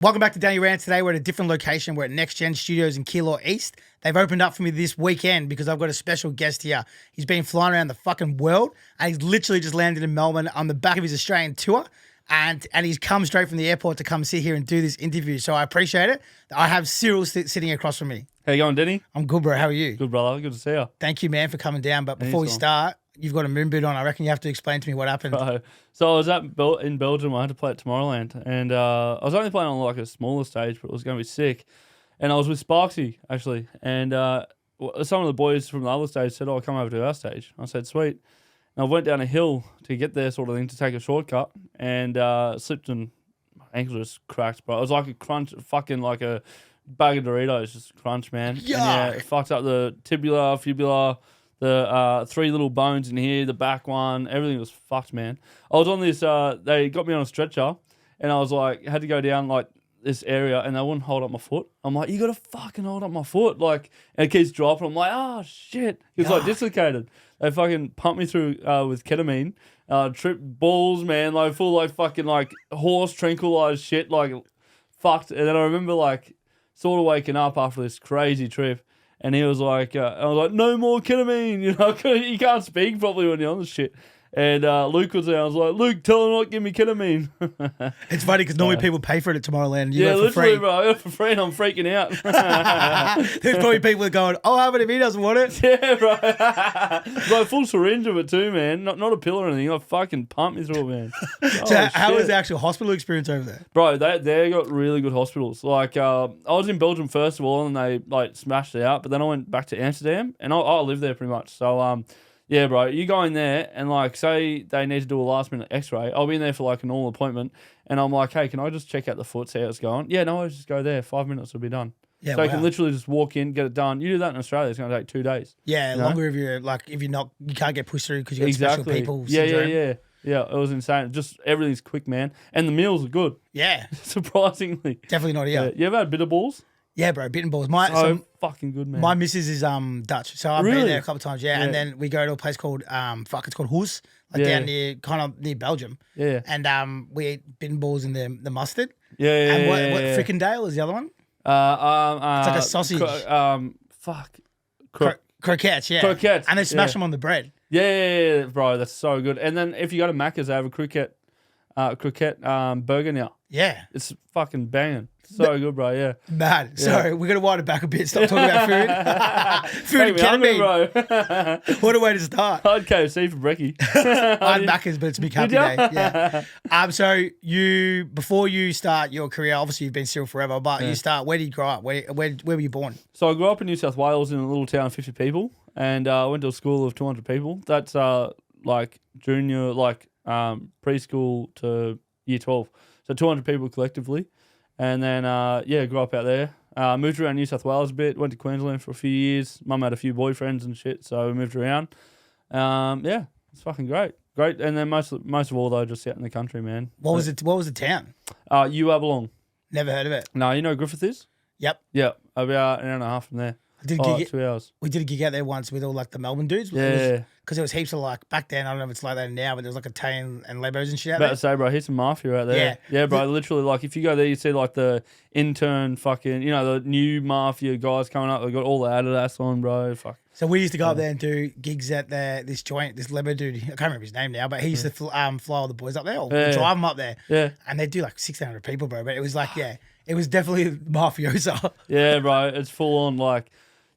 Welcome back to Danny Rants. Today we're at a different location. We're at Next Gen Studios in Keilor East. They've opened up for me this weekend because I've got a special guest here. He's been flying around the fucking world and he's literally just landed in Melbourne on the back of his Australian tour. And he's come straight from the airport to come sit here and do this interview. So I appreciate it. I have Cyril sitting across from me. How you going, Denny? I'm good, bro. How are you? Good, brother. Good to see you. Thank you, man, for coming down. But before we start, you've got a moon boot on. I reckon you have to explain to me what happened. Right. So I was in Belgium. I had to play at Tomorrowland. And I was only playing on like a smaller stage, but it was going to be sick. And I was with Sparksy, actually. And some of the boys from the other stage said, come over to our stage. I said, sweet. And I went down a hill to get there sort of thing, to take a shortcut. And slipped and my ankle just cracked, bro. It was like a crunch, fucking like a bag of Doritos, just crunch, man. Yuck. And yeah, it fucked up the tibula, fibula, the three little bones in here, the back one, everything was fucked, man. I was on this, they got me on a stretcher, and I was like, had to go down like this area, and they wouldn't hold up my foot. I'm like, you gotta fucking hold up my foot, like, and it keeps dropping. I'm like, oh shit, it's like dislocated. They fucking pumped me through with ketamine, trip balls, man, like full like fucking like horse tranquilized shit, like fucked. And then I remember like sort of waking up after this crazy trip. And he was like, I was like, no more ketamine. You know, you can't speak properly when you're on this shit. And Luke was there. I was like, Luke, tell him not to give me ketamine. It's funny because normally people pay for it at Tomorrowland. And you yeah, go for literally, free. bro. I got it for free and I'm freaking out. There's probably people that going, I'll have it if he doesn't want it. Yeah, bro. Like full syringe of it too, man. Not a pill or anything. Like fucking pumped me through it, man. So how was the actual hospital experience over there? Bro, they got really good hospitals. Like, I was in Belgium first of all, and they like smashed it out. But then I went back to Amsterdam, and I live there pretty much. So, yeah, bro, you go in there and like say they need to do a last minute X-ray. I'll be in there for like a normal appointment, and I'm like, hey, can I just check out the foot, see how it's going? Yeah, no, I just go there. 5 minutes will be done. Yeah, so you can literally just walk in, get it done. You do that in Australia, it's going to take 2 days. Yeah, you longer if you're like you can't get pushed through because you got special people. Yeah, syndrome. yeah. It was insane. Just everything's quick, man, and the meals are good. Yeah, surprisingly. definitely not here. Yeah. You ever had bitter balls? Yeah, bro, bitten balls. So fucking good, man. My missus is Dutch, so I've been there a couple of times. Yeah, and then we go to a place called it's called Hoes, like down near near Belgium. Yeah, and we eat bitten balls in the mustard. Yeah, and what Frickendale is the other one? It's like a sausage. Croquettes, yeah. Croquettes, and they smash them on the bread. Yeah, bro, that's so good. And then if you go to Macca's, they have a croquette burger now. Yeah, it's fucking banging. So good, bro. Yeah. Mad. Sorry, we're gonna wind it back a bit. Stop talking about food. Food and ketamine, bro. What a way to start. I had KFC for brekkie. I had Macca's, but it's a big happy day. Yeah. So before you start your career, obviously you've been Cyril forever, but you start. Where did you grow up? Where were you born? So I grew up in New South Wales in a little town of 50 people, and I went to a school of 200 people. That's like junior, like preschool to year 12. So 200 people collectively. And then, grew up out there. Moved around New South Wales a bit. Went to Queensland for a few years. Mum had a few boyfriends and shit, so we moved around. It's fucking great. Great. And then most of all, though, just out in the country, man. What was it? What was the town? Uabalong. Never heard of it. No, you know Griffith is? Yep. Yep. About an hour and a half from there. 2 hours. We did a gig out there once with all like the Melbourne dudes. Yeah. Because there was heaps of like, back then, I don't know if it's like that now, but there was like Italian and Lebos and shit out About there. to say, bro, here's some mafia out there. Yeah. Yeah, bro, literally, like, if you go there, you see, like, the intern fucking, you know, the new mafia guys coming up. They've got all the Adidas on, bro. Fuck. So we used to go up there and do gigs at this joint, this Lebo dude, I can't remember his name now, but he used to fly all the boys up there or drive them up there. Yeah. And they'd do like 1,600 people, bro. But it was like, it was definitely mafioso. Yeah, bro, it's full on, like...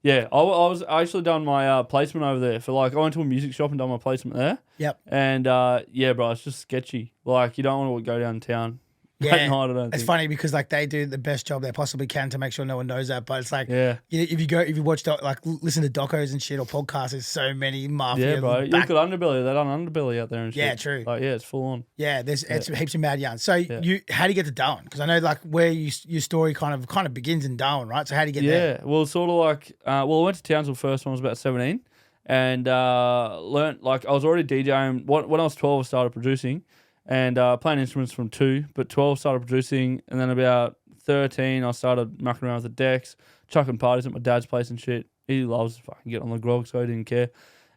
Yeah, I actually done my placement over there for I went to a music shop and done my placement there. Yep. And bro, it's just sketchy. Like, you don't want to go downtown. Yeah, night, I don't it's think. funny because like they do the best job they possibly can to make sure no one knows that. But it's like, if you watch listen to docos and shit or podcasts, there's so many mafia. Yeah, bro. You look at Underbelly. They done Underbelly out there and shit. Yeah, true. Like, it's full on. Yeah, it's heaps of mad yarns. So how do you get to Darwin? Because I know like where your story kind of begins in Darwin, right? So how do you get there? Yeah, well, sort of like, I went to Townsville first when I was about 17, and learnt like I was already DJing. When I was 12, I started producing. And playing instruments from 2, but 12 started producing, and then about 13 I started mucking around with the decks, chucking parties at my dad's place and shit. He loves to fucking get on the grog, so he didn't care.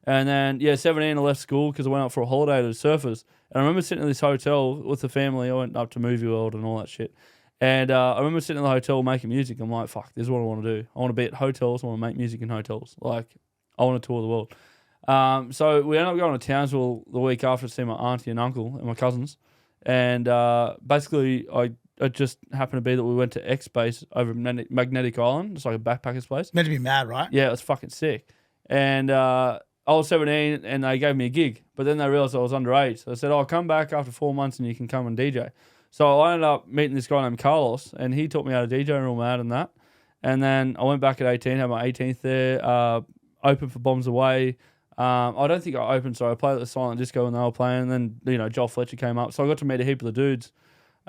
And then 17 I left school because I went up for a holiday to the Surfers. And I remember sitting in this hotel with the family. I went up to Movie World and all that shit. And I remember sitting in the hotel making music. I'm like, fuck, this is what I want to do. I want to be at hotels. I want to make music in hotels. Like, I want to tour the world. So we ended up going to Townsville the week after to see my auntie and uncle and my cousins. And basically, it just happened to be that we went to X Base over Magnetic Island. It's like a backpacker's place. Meant to be mad, right? Yeah, it was fucking sick. And I was 17 and they gave me a gig. But then they realised I was underage. So they said, come back after 4 months and you can come and DJ. So I ended up meeting this guy named Carlos and he taught me how to DJ real mad and that. And then I went back at 18, had my 18th there, opened for Bombs Away. I don't think I opened, so I played at the Silent Disco when they were playing. And then, Joel Fletcher came up. So I got to meet a heap of the dudes.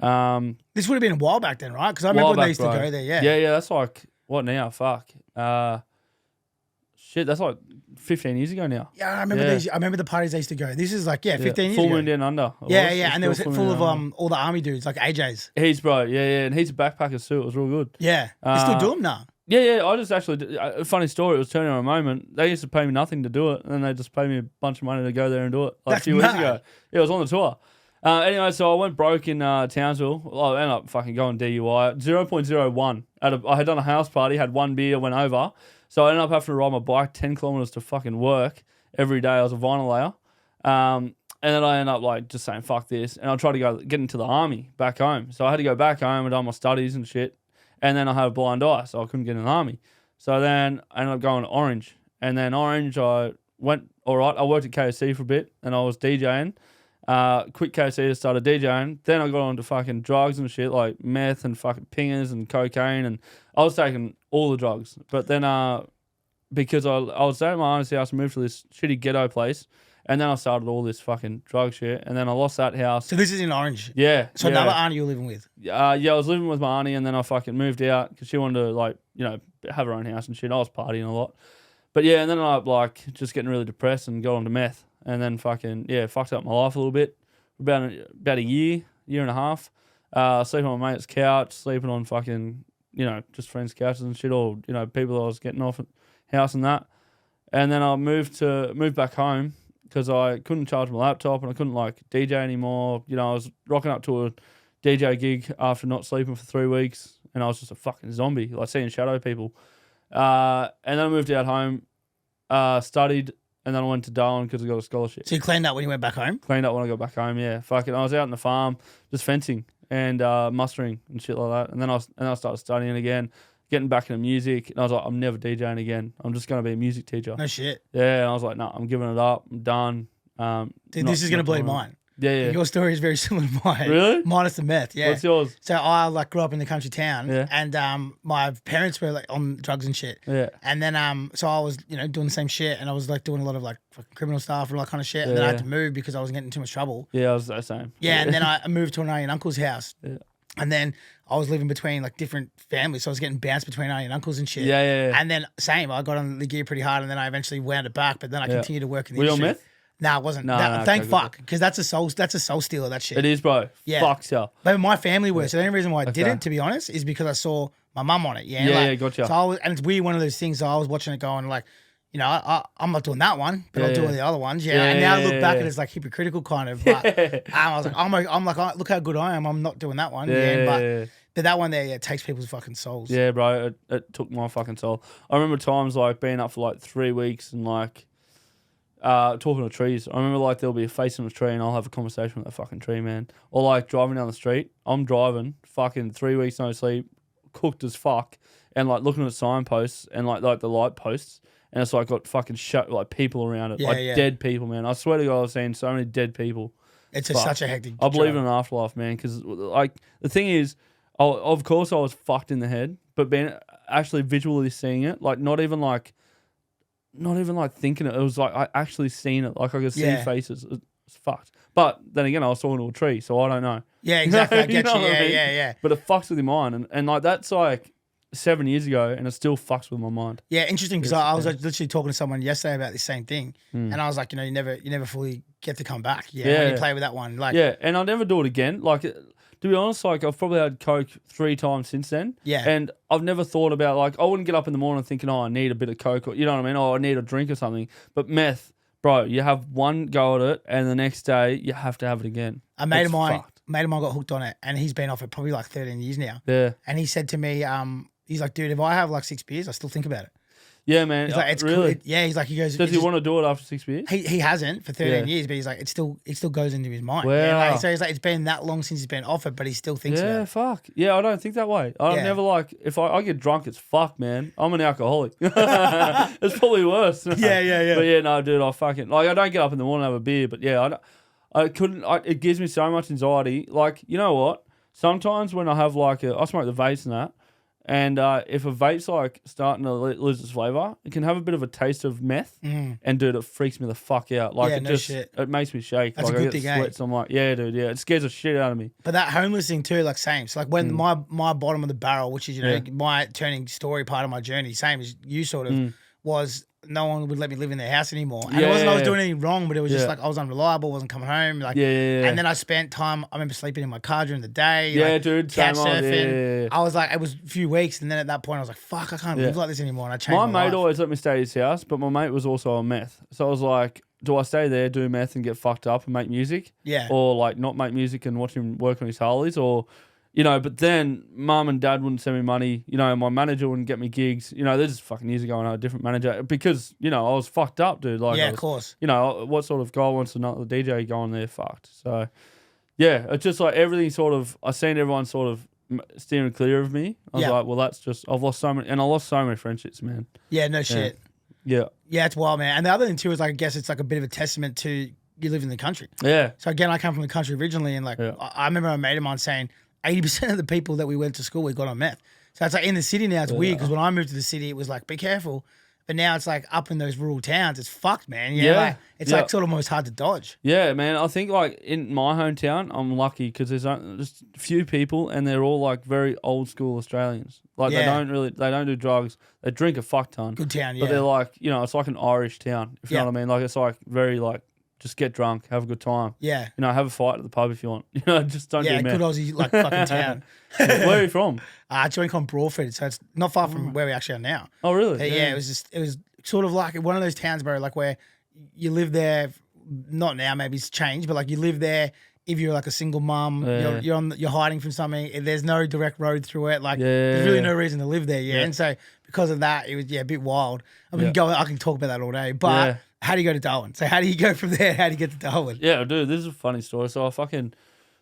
This would have been a while back then, right? Because I remember when they used to go there, yeah. Yeah, that's like, what now? Fuck. Shit, that's like 15 years ago now. Yeah, I remember these. I remember the parties they used to go. This is like 15 years Full ago. Moon Down Under. Yeah, and there was full of all the army dudes like AJ's. He's and he's a backpacker too. It was real good. Yeah, they still do them now. Yeah. I just actually a funny story. It was turning on a moment. They used to pay me nothing to do it, and then they just paid me a bunch of money to go there and do it. Like That's a few weeks mad. ago. Yeah, I was on the tour. Anyway, so I went broke in Townsville. Well, I ended up fucking going DUI. 0.01. I had done a house party, had one beer, went over. So I ended up having to ride my bike 10 kilometers to fucking work every day. I was a vinyl layer. And then I ended up just saying, fuck this. And I tried to get into the army back home. So I had to go back home and done my studies and shit. And then I had a blind eye, so I couldn't get in the army. So then I ended up going to Orange. And then Orange, I went all right. I worked at KFC for a bit and I was DJing. Quit KFC, started DJing. Then I got onto fucking drugs and shit like meth and fucking pingers and cocaine. And I was taking all the drugs. But then because I was staying at my auntie's house and moved to this shitty ghetto place. And then I started all this fucking drug shit. And then I lost that house. So this is in Orange? Yeah. So another auntie you were living with? I was living with my auntie and then I fucking moved out because she wanted to have her own house and shit. I was partying a lot. But yeah, and then I just getting really depressed and got onto meth. And then fucking, fucked up my life a little bit. About a year and a half. Sleeping on my mate's couch, sleeping on fucking, just friends' couches and shit, or, people that I was getting off at house and that. And then I moved back home because I couldn't charge my laptop and I couldn't DJ anymore. I was rocking up to a DJ gig after not sleeping for 3 weeks and I was just a fucking zombie, seeing shadow people. And then I moved out home, studied, and then I went to Darwin because I got a scholarship. So you cleaned up when you went back home? Cleaned up when I got back home, yeah. Fucking, I was out in the farm just fencing and mustering and shit like that. And then I started studying again, getting back into music. And I was like, I'm never DJing again. I'm just going to be a music teacher. No shit. Yeah, and I was like, no, I'm giving it up. I'm done. Dude, this is going to blow mine. Yeah. Your story is very similar to mine. Really? Minus the meth, yeah. What's yours? So I grew up in the country town, Yeah. and my parents were on drugs and shit. Yeah. And then so I was doing the same shit, and I was doing a lot of fucking criminal stuff and all that kind of shit. And then I had to move because I was getting in too much trouble. Yeah, I was the same. Yeah, and then I moved to an auntie and uncle's house. Yeah. And then I was living between different families, so I was getting bounced between auntie and uncles and shit. Yeah. And then same, I got on the gear pretty hard, and then I eventually wound it back. But then I continued to work in the Were you on industry. meth? No, it wasn't. No, Thank okay, fuck, because that's a soul stealer. That shit. It is, bro. Yeah. Fucks ya. But my family were. So the only reason why I didn't, to be honest, is because I saw my mum on it. Yeah. Gotcha. So and it's weird, one of those things. So I was watching it going I'm not doing that one, but I'll do all the other ones. Yeah. And now I look back and it's hypocritical kind of. But I was oh, look how good I am. I'm not doing that one. But that one there, takes people's fucking souls. Yeah, bro. It took my fucking soul. I remember times being up for 3 weeks and talking to trees. I remember there'll be a face in a tree and I'll have a conversation with that fucking tree, man. Or driving down the street. I'm driving, fucking 3 weeks no sleep, cooked as fuck, and looking at signposts and the light posts, and it's got fucking people around it, dead people, man. I swear to God, I've seen so many dead people. It's such a hectic. I believe in an afterlife, man. Because the thing is, of course I was fucked in the head, but being actually visually seeing it, not even thinking it. It was I actually seen it. I could see faces. It's fucked. But then again, I was talking to a tree, so I don't know. Yeah, exactly. I get you. know what I mean? Yeah. But it fucks with your mind, and that's 7 years ago, and it still fucks with my mind. Yeah, interesting, because I was literally talking to someone yesterday about this same thing, and I was like, you never fully get to come back. Yeah, when you play with that one, and I'll never do it again. To be honest, I've probably had Coke 3 times since then. Yeah. And I've never thought about, I wouldn't get up in the morning thinking, I need a bit of Coke, or, you know what I mean? Oh, I need a drink or something. But meth, bro, you have one go at it, and the next day you have to have it again. A mate of mine, fucked. mate of mine got hooked on it, and he's been off it probably like 13 years now. Yeah. And he said to me, he's like, dude, if I have like 6 beers, I still think about it. Yeah, man. He's like, it's really? cool. Yeah, he's like, he goes. Does he want to do it after 6 beers? He hasn't for 13 Yeah. years, but he's like, it still goes into his mind. Wow. Yeah, like, so he's like, it's been that long since he's been off it, but he still thinks about Yeah, it. fuck. Yeah, I don't think that way. I Yeah. never like, if I get drunk, it's fuck, man. I'm an alcoholic. It's probably worse. Yeah. But yeah, no, dude, I fucking, like, I don't get up in the morning and have a beer, but yeah, it gives me so much anxiety. Like, you know what? Sometimes when I have like I smoke the vapes and that, and if a vape's like starting to lose its flavour, it can have a bit of a taste of meth, and dude, it freaks me the fuck out. Like, Yeah, no shit. it makes me shake. That's like, a good I get thing, sweats. I'm like, yeah, dude, yeah, it scares the shit out of me. But that homeless thing too, like same. So like when my bottom of the barrel, which is, you know, Yeah. my turning story part of my journey, same as you sort of, was no one would let me live in their house anymore. And it wasn't I was doing anything wrong, but it was just like I was unreliable, wasn't coming home. Like, Yeah. And then I spent time, I remember sleeping in my car during the day. Yeah, like, dude, couch same old, surfing. yeah. I was like, it was a few weeks. And then at that point I was like, fuck, I can't live like this anymore. And I changed My my mate life. always let me stay at his house, but my mate was also on meth. So I was like, do I stay there, do meth and get fucked up and make music? Yeah. Or like not make music and watch him work on his Harleys? Or, you know, but then mum and dad wouldn't send me money. You know, my manager wouldn't get me gigs. You know, this is fucking years ago and I had a different manager because, you know, I was fucked up, dude. Like, Yeah, of course. You know, what sort of guy wants to know the DJ going there fucked? So, yeah, it's just like everything sort of, I seen everyone sort of steering clear of me. I was like, well, that's just, I've lost so many, and I lost so many friendships, man. Yeah, no shit. Yeah. Yeah, it's wild, man. And the other thing too is like, I guess it's like a bit of a testament to you live in the country. Yeah. So again, I come from the country originally, and like I remember a mate of mine saying 80% of the people that we went to school with got on meth. So it's like in the city now, it's weird because when I moved to the city, it was like, be careful. But now it's like up in those rural towns, it's fucked, man. You know, like, it's like sort of almost hard to dodge. Yeah, man. I think like in my hometown, I'm lucky because there's just a few people and they're all like very old school Australians. Like they don't do drugs. They drink a fuck ton. Good town, yeah. But they're like, you know, it's like an Irish town, if you know what I mean. Like it's like very like, just get drunk, have a good time. Yeah. You know, have a fight at the pub if you want. You know, just don't do meth. Yeah, good Aussie like fucking town. Where are you from? Joint on Broadford, so it's not far from where we actually are now. Oh, really? But yeah, it was sort of like one of those towns, bro, like where you live there, not now, maybe it's changed, but like you live there if you're like a single mum, you're hiding from something, there's no direct road through it, like there's really no reason to live there, and so because of that, it was a bit wild. I can talk about that all day, but how do you go to Darwin? So how do you go from there? How do you get to Darwin? Yeah, dude, this is a funny story. So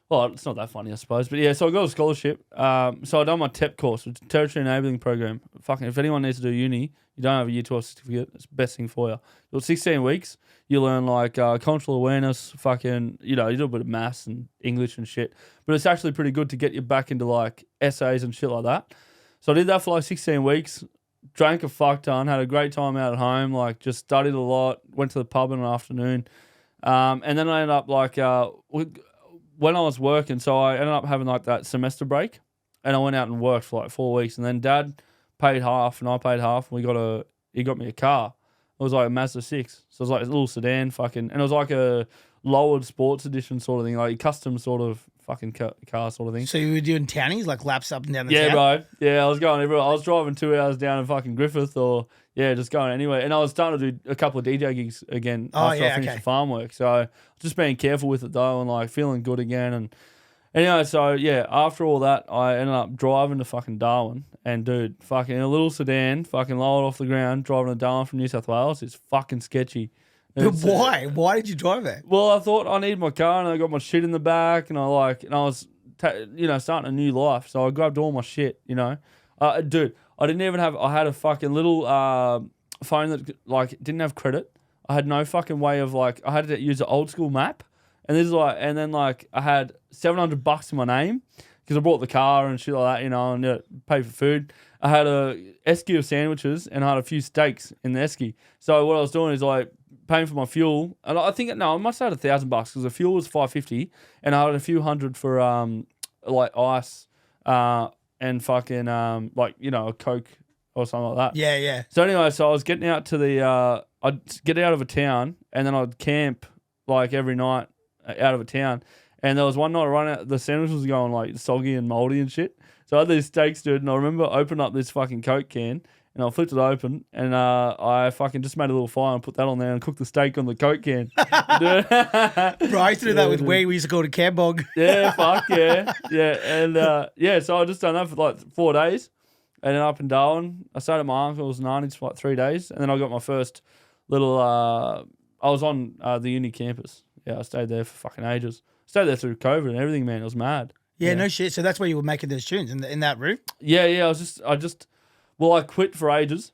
well, it's not that funny, I suppose. But yeah, so I got a scholarship. So I done my TEP course, which is Territory Enabling Program. Fucking, if anyone needs to do uni, you don't have a Year 12 certificate, it's the best thing for you. You're 16 weeks, you learn like cultural awareness, fucking, you know, you do a bit of maths and English and shit. But it's actually pretty good to get you back into like essays and shit like that. So I did that for like 16 weeks, drank a fuck ton, had a great time out at home, like just studied a lot, went to the pub in the afternoon. And then I ended up like, when I was working, so I ended up having like that semester break and I went out and worked for like 4 weeks and then dad paid half and I paid half and he got me a car. It was like a Mazda 6. So it was like a little sedan fucking, and it was like a lowered sports edition sort of thing, like a custom sort of fucking car sort of thing. So you were doing townies, like laps up and down the town? Yeah, bro. Yeah, I was going everywhere. I was driving 2 hours down in fucking Griffith or, just going anywhere. And I was starting to do a couple of DJ gigs again after I finished the farm work. So just being careful with it though and like feeling good again. And anyway, so yeah, after all that, I ended up driving to fucking Darwin. And dude, fucking in a little sedan, fucking lowered off the ground, driving to Darwin from New South Wales. It's fucking sketchy. But why? Why did you drive there? Well, I thought I need my car and I got my shit in the back and I was, starting a new life. So I grabbed all my shit, you know. Dude, I had a fucking little phone that like didn't have credit. I had no fucking way of like, I had to use an old school map. And this is like, and then like I had $700 in my name because I bought the car and shit like that, you know, and paid for food. I had a esky of sandwiches and I had a few steaks in the esky. So what I was doing is like paying for my fuel. And I think, I must have had $1,000 because the fuel was $550 and I had a few hundred for like ice and fucking like, you know, a Coke or something like that. Yeah, yeah. So anyway, so I was getting out to I'd get out of a town and then I'd camp like every night out of a town. And there was one night I ran out, the sandwich was going like soggy and moldy and shit. So I had these steaks, dude, and I remember opening up this fucking Coke can and I flipped it open, and I fucking just made a little fire and put that on there and cooked the steak on the Coke can. Bro, I used to do that with weed. We used to call it a cambog. Yeah, fuck yeah. Yeah, and so I just done that for like 4 days. And then up in Darwin, I stayed at my uncle's and auntie's for like 3 days. And then I got my first little, I was on the uni campus. Yeah, I stayed there for fucking ages. Stayed there through COVID and everything, man. It was mad. Yeah, no shit. So that's where you were making those tunes in that room? Yeah. I quit for ages.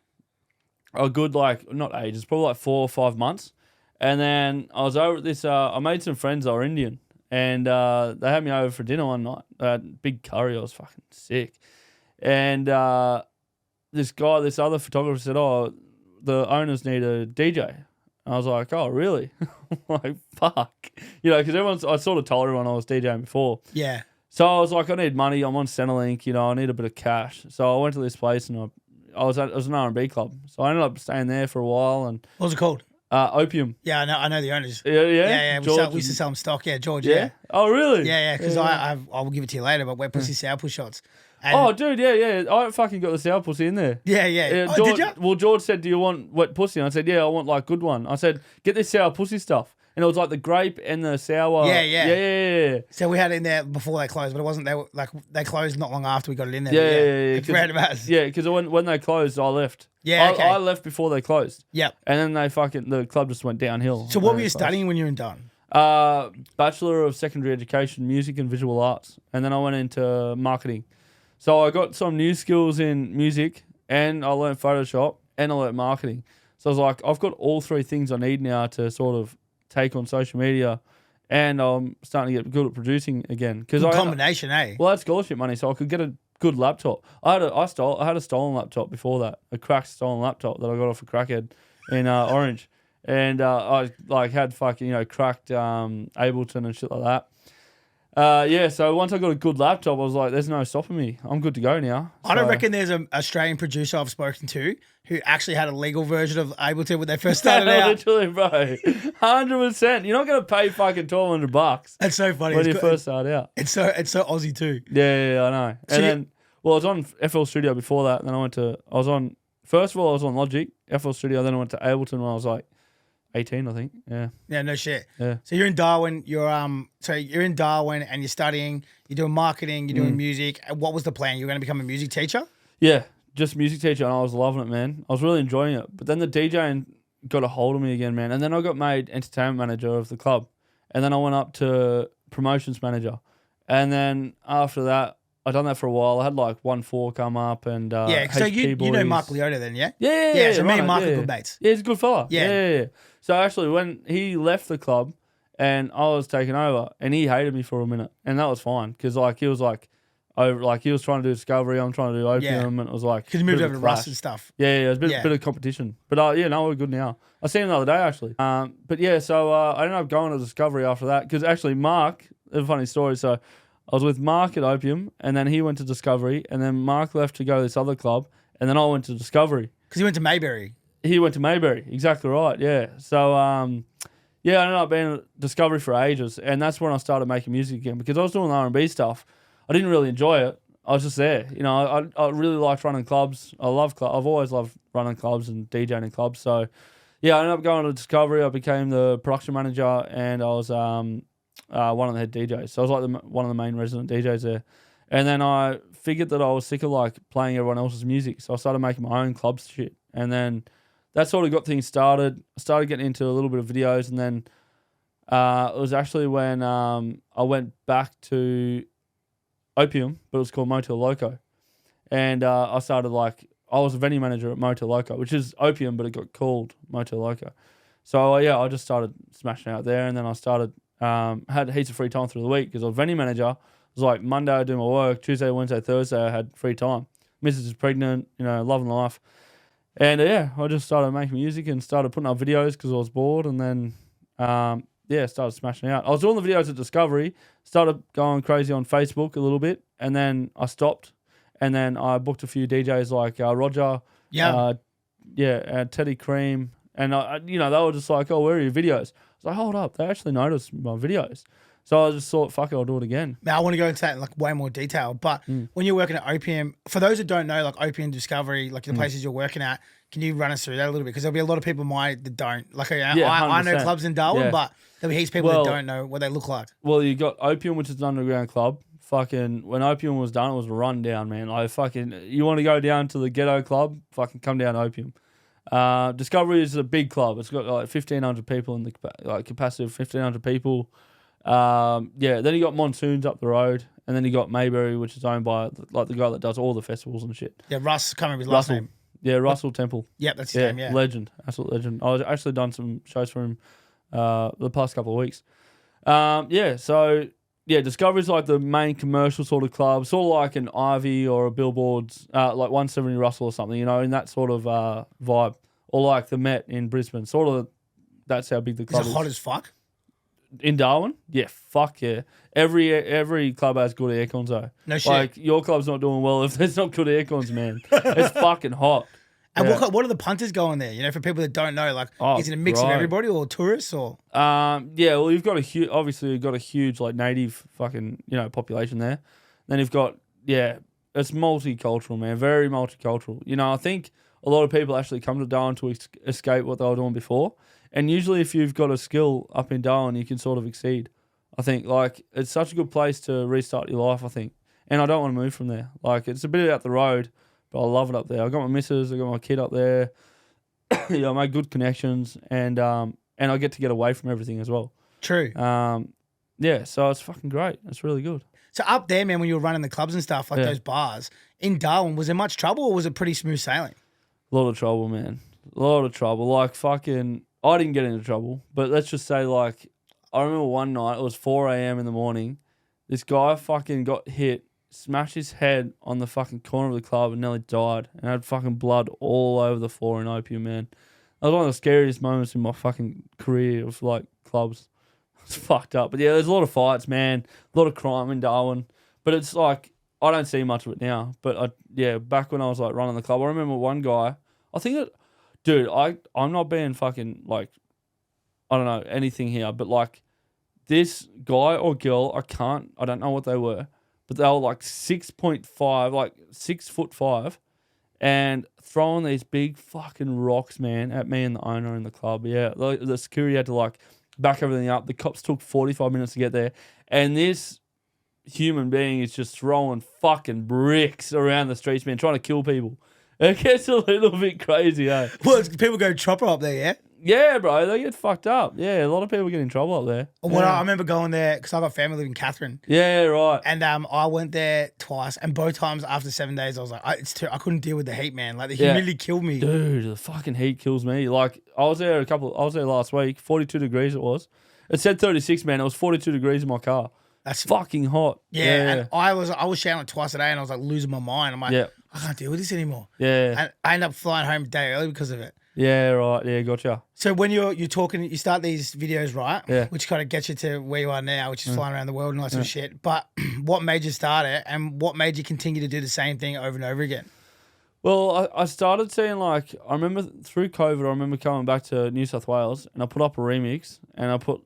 A good, like, not ages, probably like 4 or 5 months. And then I was over at this, I made some friends that were Indian. And they had me over for dinner one night. Big curry. I was fucking sick. And this other photographer said, "Oh, the owners need a DJ." I was like, "Oh, really?" Like, fuck. Because I sort of told everyone I was DJing before. Yeah. So I was like, I need money. I'm on Centrelink. I need a bit of cash. So I went to this place and it was an R&B club. So I ended up staying there for a while. And what was it called? Opium. Yeah, I know the owners. Yeah. We used to sell them stock. Yeah, George. Yeah. Oh, really? Yeah. Because I will give it to you later. But wet pussy sour push shots. And oh, dude, yeah. I fucking got the sour pussy in there. Yeah. Oh, George, did you? Well, George said, "Do you want wet pussy?" And I said, "Yeah, I want like good one." I said, "Get this sour pussy stuff." And it was like the grape and the sour. Yeah. So we had it in there before they closed, but it wasn't. They closed not long after we got it in there. Yeah. It's random as. Yeah, because when they closed, I left. Yeah, okay. I left before they closed. Yep. And then the club just went downhill. So what were you studying when you were in Darwin? Bachelor of Secondary Education, Music and Visual Arts, and then I went into marketing. So I got some new skills in music, and I learned Photoshop, and I learned marketing. So I was like, I've got all three things I need now to sort of take on social media, and I'm starting to get good at producing again. Good combination, eh? Well, I had scholarship money, so I could get a good laptop. I had a stolen laptop before that, a cracked stolen laptop that I got off a crackhead in Orange, and I like had fucking cracked Ableton and shit like that. So once I got a good laptop, I was like, there's no stopping me. I'm good to go now. I don't reckon there's an Australian producer I've spoken to who actually had a legal version of Ableton when they first started out. Literally, bro. 100%. You're not going to pay fucking $1,200. That's so funny. When you first start out. It's so Aussie too. Yeah, I know. I was on FL Studio before that. Then first of all, I was on Logic, FL Studio. Then I went to Ableton when I was like 18, I think. Yeah. Yeah, no shit. Yeah. So you're in Darwin. You're in Darwin and you're studying. You're doing marketing. You're doing music. And what was the plan? You were going to become a music teacher? Yeah, just music teacher, and I was loving it, man. I was really enjoying it. But then the DJing got a hold of me again, man. And then I got made entertainment manager of the club, and then I went up to promotions manager, and then after that, I done that for a while. I had like 1-4 come up, and So you know Mark Leota then, yeah? Yeah. So me and Mark are good mates. Yeah, he's a good fella. Yeah. So actually, when he left the club and I was taking over, and he hated me for a minute, and that was fine because he was he was trying to do Discovery, I'm trying to do Opium, and it was like because he moved over to Rust and stuff. Yeah, it was a bit of competition, but we're good now. I seen him the other day actually. So I ended up going to Discovery after that because actually Mark, a funny story. So I was with Mark at Opium, and then he went to Discovery, and then Mark left to go to this other club, and then I went to Discovery because he went to Mayberry. He went to Mayberry, exactly right. Yeah. So I ended up being at Discovery for ages, and that's when I started making music again because I was doing the R&B stuff. I didn't really enjoy it. I was just there. I really liked running clubs. I've always loved running clubs and DJing in clubs. So, yeah, I ended up going to Discovery. I became the production manager, and I was one of the head DJs. So I was like one of the main resident DJs there. And then I figured that I was sick of like playing everyone else's music. So I started making my own clubs shit. And then that sort of got things started. I started getting into a little bit of videos. And then it was actually when I went back to Opium, but it was called Motel Loco. And I started I was a venue manager at Motel Loco, which is Opium, but it got called Motel Loco. So I just started smashing out there, and then I started, had heaps of free time through the week because I was venue manager. It was like Monday I do my work, Tuesday, Wednesday, Thursday I had free time. Mrs. is pregnant, loving life. And I just started making music and started putting up videos because I was bored, and then started smashing out. I was doing the videos at Discovery, started going crazy on Facebook a little bit, and then I stopped. And then I booked a few DJs like Roger, Teddy Cream, and they were just like, "Oh, where are your videos?" I was like, "Hold up, they actually noticed my videos." So I just thought, fuck it, I'll do it again. Now, I want to go into that in like way more detail, but when you're working at Opium, for those that don't know, like Opium Discovery, like the places you're working at, can you run us through that a little bit? Because there'll be a lot of people that don't. Like, I know 100%. clubs in Darwin, Yeah. but there'll be heaps of people that don't know what they look like. Well, you got Opium, which is an underground club. Fucking, when Opium was done, it was a rundown, man. Like, fucking, you want to go down to the ghetto club, fucking come down to Opium. Discovery is a big club. It's got like 1,500 people in the capacity of 1,500 people. Then you got Monsoons up the road, and then you got Mayberry, which is owned by like the guy that does all the festivals and shit. Yeah, Russ, can't remember his last name. Yeah, Russell Temple. Yep, that's his name, yeah. Legend, absolute legend. I was actually done some shows for him the past couple of weeks. Discovery's like the main commercial sort of club, sort of like an Ivy or a Billboard's, like 170 Russell or something, in that sort of vibe. Or like the Met in Brisbane. Sort of, that's how big the club is. Is it hot as fuck? In Darwin? Yeah, fuck yeah. Every club has good aircons though. No shit. Like, your club's not doing well if there's not good aircons, man. It's fucking hot. And what are the punters going there? For people that don't know, like, is it a mix of everybody or tourists or? Well, you've got a huge like native fucking population there. Then you've got it's multicultural, man, very multicultural. I think a lot of people actually come to Darwin to escape what they were doing before, and usually if you've got a skill up in Darwin, you can sort of exceed. I think like it's such a good place to restart your life. I think, and I don't want to move from there. Like it's a bit out the road. But I love it up there. I got my missus, I got my kid up there. I made good connections, and I get to get away from everything as well. True. So it's fucking great. It's really good. So up there, man, when you were running the clubs and stuff, like those bars, in Darwin, was there much trouble or was it pretty smooth sailing? A lot of trouble, man. A lot of trouble. Like fucking, I didn't get into trouble, but let's just say like, I remember one night, it was 4 a.m. in the morning, this guy fucking got hit, smashed his head on the fucking corner of the club and nearly died, and had fucking blood all over the floor in Opium, man. That was one of the scariest moments in my fucking career of like clubs. It's fucked up. But yeah, there's a lot of fights, man. A lot of crime in Darwin. But it's like, I don't see much of it now. But back when I was like running the club, I remember one guy, I'm not being fucking like, I don't know, anything here, but like this guy or girl, I don't know what they were, but they were like 6.5, like 6'5", and throwing these big fucking rocks, man, at me and the owner in the club. Yeah, the security had to like back everything up. The cops took 45 minutes to get there, and this human being is just throwing fucking bricks around the streets, man, trying to kill people. It gets a little bit crazy, eh? Well, people go chopper up there, yeah? Yeah, bro, they get fucked up. Yeah, a lot of people get in trouble up there. Well, I remember going there because I got family living in Catherine. Yeah, right. And I went there twice, and both times after 7 days, I was like, I couldn't deal with the heat, man. Like the humidity killed me. Dude, the fucking heat kills me. Like I was there last week, 42 degrees it was. It said 36, man. It was 42 degrees in my car. That's fucking hot. Yeah, and I was showering twice a day, and I was like losing my mind. I'm like, I can't deal with this anymore. Yeah. And I ended up flying home a day early because of it. Yeah, right. Yeah, gotcha. So when you're talking, you start these videos, right? Yeah. Which kind of gets you to where you are now, which is flying around the world and all that sort of shit. But what made you start it, and what made you continue to do the same thing over and over again? Well, I started seeing like, I remember through COVID, I remember coming back to New South Wales, and I put up a remix, and I put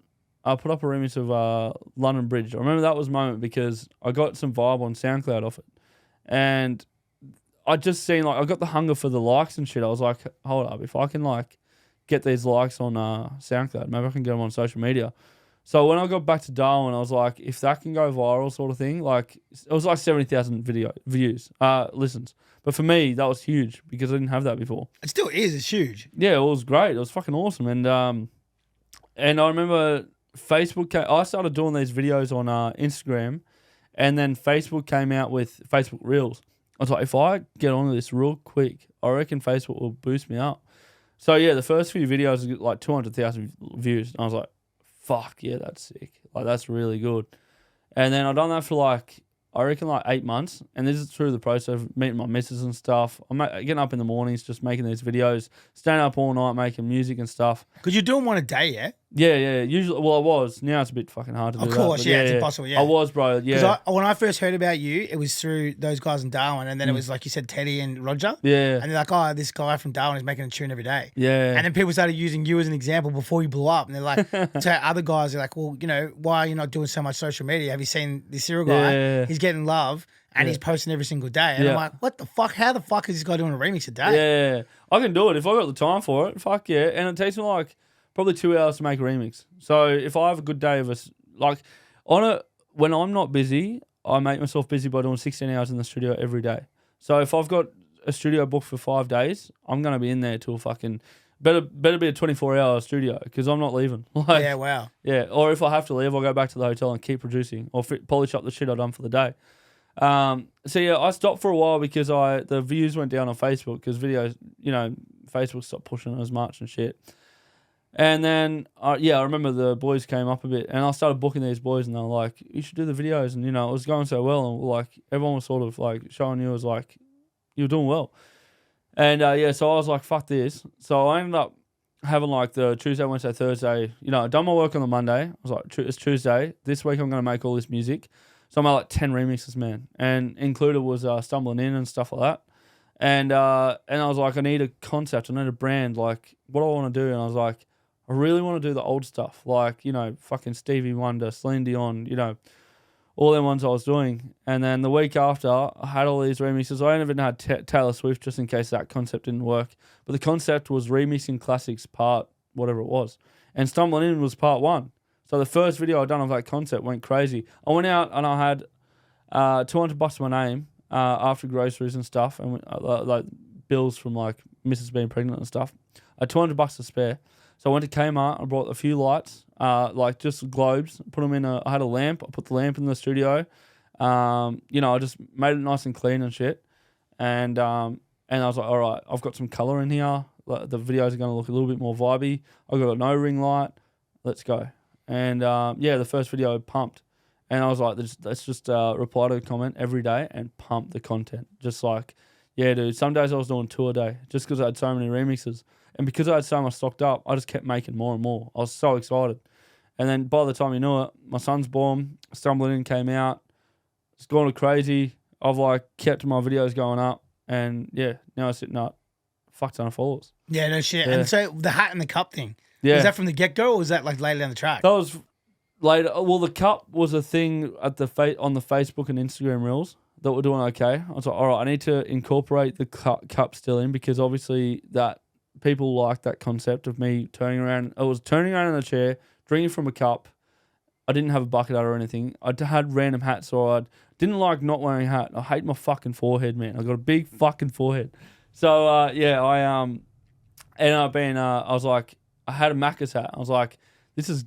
up a remix of London Bridge. I remember that was a moment because I got some vibe on SoundCloud off it, and I just seen like I got the hunger for the likes and shit. I was like, hold up, if I can like get these likes on SoundCloud, maybe I can get them on social media. So when I got back to Darwin, I was like, if that can go viral, sort of thing. Like it was like 70,000 views, listens. But for me, that was huge because I didn't have that before. It still is. It's huge. Yeah, it was great. It was fucking awesome. And I remember Facebook. I started doing these videos on Instagram, and then Facebook came out with Facebook Reels. I was like, if I get onto this real quick, I reckon Facebook will boost me up. So yeah, the first few videos got like 200,000 views. And I was like, fuck yeah, that's sick. Like that's really good. And then I've done that for like, I reckon like 8 months. And this is through the process of meeting my missus and stuff. I'm getting up in the mornings, just making these videos, staying up all night, making music and stuff. Because you're doing one a day, yeah? Yeah. Usually, well, I was. Now it's a bit fucking hard to do Of that. course, but yeah, it's impossible, yeah. I was, bro. Yeah. Because when I first heard about you, it was through those guys in Darwin, and then it was like you said, Teddy and Roger. Yeah. And they're like, oh, this guy from Darwin is making a tune every day. Yeah. And then people started using you as an example before you blew up. And they're like, to other guys, they're like, well, why are you not doing so much social media? Have you seen this Cyril guy? Yeah. He's getting love and he's posting every single day. And I'm like, what the fuck? How the fuck is this guy doing a remix a day? Yeah. I can do it if I got the time for it. Fuck yeah. And it takes me like probably 2 hours to make a remix. So if I have a good day of when I'm not busy, I make myself busy by doing 16 hours in the studio every day. So if I've got a studio booked for 5 days, I'm going to be in there till fucking better be a 24-hour studio because I'm not leaving. Like, Yeah, wow. Yeah, or if I have to leave, I'll go back to the hotel and keep producing or polish up the shit I've done for the day. So yeah, I stopped for a while because the views went down on Facebook because videos, Facebook stopped pushing as much and shit. And then, I remember the boys came up a bit, and I started booking these boys, and they were like, "You should do the videos," and it was going so well, and like everyone was sort of like showing you as like you're doing well. And so I was like, "Fuck this!" So I ended up having like the Tuesday, Wednesday, Thursday. I'd done my work on the Monday. I was like, "It's Tuesday. This week I'm going to make all this music." So I made like 10 remixes, man, and included was Stumblin In and stuff like that. And I was like, I need a concept, I need a brand, like what do I want to do? And I was like, I really want to do the old stuff, like, fucking Stevie Wonder, Celine Dion, all them ones I was doing. And then the week after, I had all these remixes. I even had Taylor Swift just in case that concept didn't work. But the concept was remixing classics part whatever it was. And Stumbling In was part 1. So the first video I'd done of that concept went crazy. I went out and I had $200 to my name after groceries and stuff, and like bills from like Mrs. being pregnant and stuff. I had $200 to spare. So I went to Kmart and brought a few lights, like just globes, put them in I had a lamp. I put the lamp in the studio. I just made it nice and clean and shit. And I was like, all right, I've got some color in here. The videos are going to look a little bit more vibey. I've got no ring light. Let's go. And the first video pumped. And I was like, let's just reply to the comment every day and pump the content. Just like, yeah, dude, some days I was doing 2 a day just because I had so many remixes. And because I had so much stocked up, I just kept making more and more. I was so excited. And then by the time you knew it, my son's born, Stumbling In came out. It's gone crazy. I've like kept my videos going up. And yeah, now I'm sitting at fuck ton of followers. Yeah, no shit. Yeah. And so the hat and the cup thing, was that from the get-go or was that like later down the track? That was later. Well, the cup was a thing at on the Facebook and Instagram reels that were doing okay. I was like, all right, I need to incorporate the cup still in because obviously that people like that concept of me turning around. I was turning around in the chair, drinking from a cup. I didn't have a bucket or anything. I had random hats, or I didn't like not wearing a hat. I hate my fucking forehead, man. I got a big fucking forehead. So I ended up being. I was like, I had a Macca's hat. I was like, this is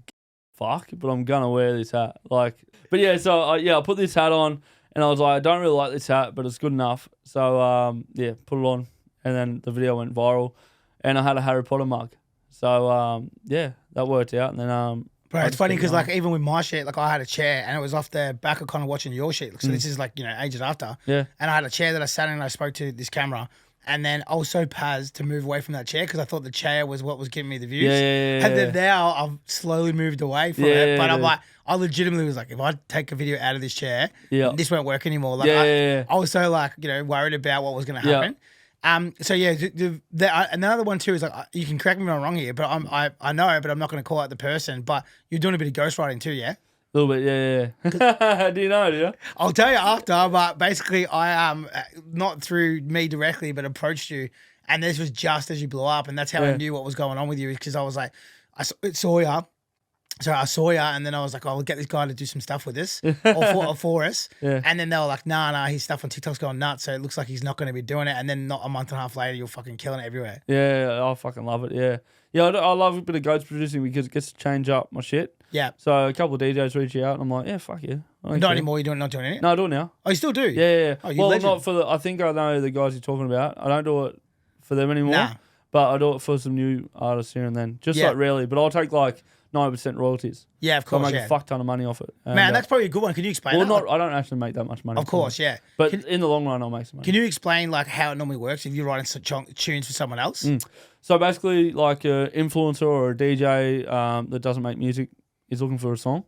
fuck, but I'm gonna wear this hat. Like, but yeah, so I put this hat on, and I was like, I don't really like this hat, but it's good enough. So put it on, and then the video went viral. And I had a Harry Potter mug. So, that worked out. And then, Bro, it's funny because like even with my shit, like I had a chair and it was off the back of kind of watching your shit. So this is like, ages after. Yeah. And I had a chair that I sat in and I spoke to this camera. And then I was so pazzed to move away from that chair because I thought the chair was what was giving me the views. Yeah. And then now I've slowly moved away from it. But I'm like, I legitimately was like, if I take a video out of this chair, this won't work anymore. Like I was so like, worried about what was going to happen. So another one too is like you can correct me if I'm wrong here, but I know, but I'm not going to call out the person. But you're doing a bit of ghostwriting too, yeah? A little bit, yeah. Do you know? Do you? I'll tell you after, but basically I not through me directly, but approached you, and this was just as you blew up, and that's how I knew what was going on with you because I was like, I saw you. So I saw you, and then I was like, I'll get this guy to do some stuff with this or for us. Yeah. And then they were like, nah, his stuff on TikTok's going nuts, so it looks like he's not going to be doing it. And then not a month and a half later, you're fucking killing it everywhere. Yeah, I fucking love it, yeah. Yeah, I love a bit of ghost producing because it gets to change up my shit. Yeah. So a couple of DJs reach out, and I'm like, yeah, fuck yeah. Not anymore, you're not doing it? No, I do it now. Oh, you still do? Yeah. Oh, you well, legend. not for I think I know the guys you're talking about. I don't do it for them anymore. Nah. But I do it for some new artists here and then. Just like rarely. But I'll take like 90% royalties. Yeah, of So I course. make a fuck ton of money off it. And, Man, that's probably a good one. Can you explain well, that? not. I don't actually make that much money. Of course, yeah. But in the long run, I'll make some money. Can you explain like how it normally works if you're writing tunes for someone else? So basically, like an influencer or a DJ that doesn't make music is looking for a song,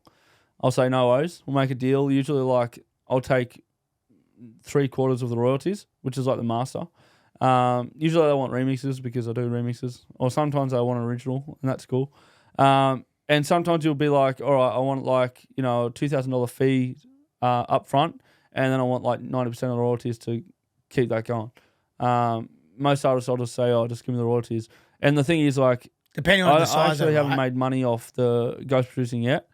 I'll say no worries. We'll make a deal. Usually, like I'll take 3/4 of the royalties, which is like the master. Usually I want remixes because I do remixes, or sometimes I want an original, and that's cool. And sometimes you'll be like, all right, I want like a $2,000 fee up front, and then I want like 90% of the royalties to keep that going. Most artists I'll just say, just give me the royalties. And the thing is, like, Depending on the I size, actually haven't made money off the ghost producing yet,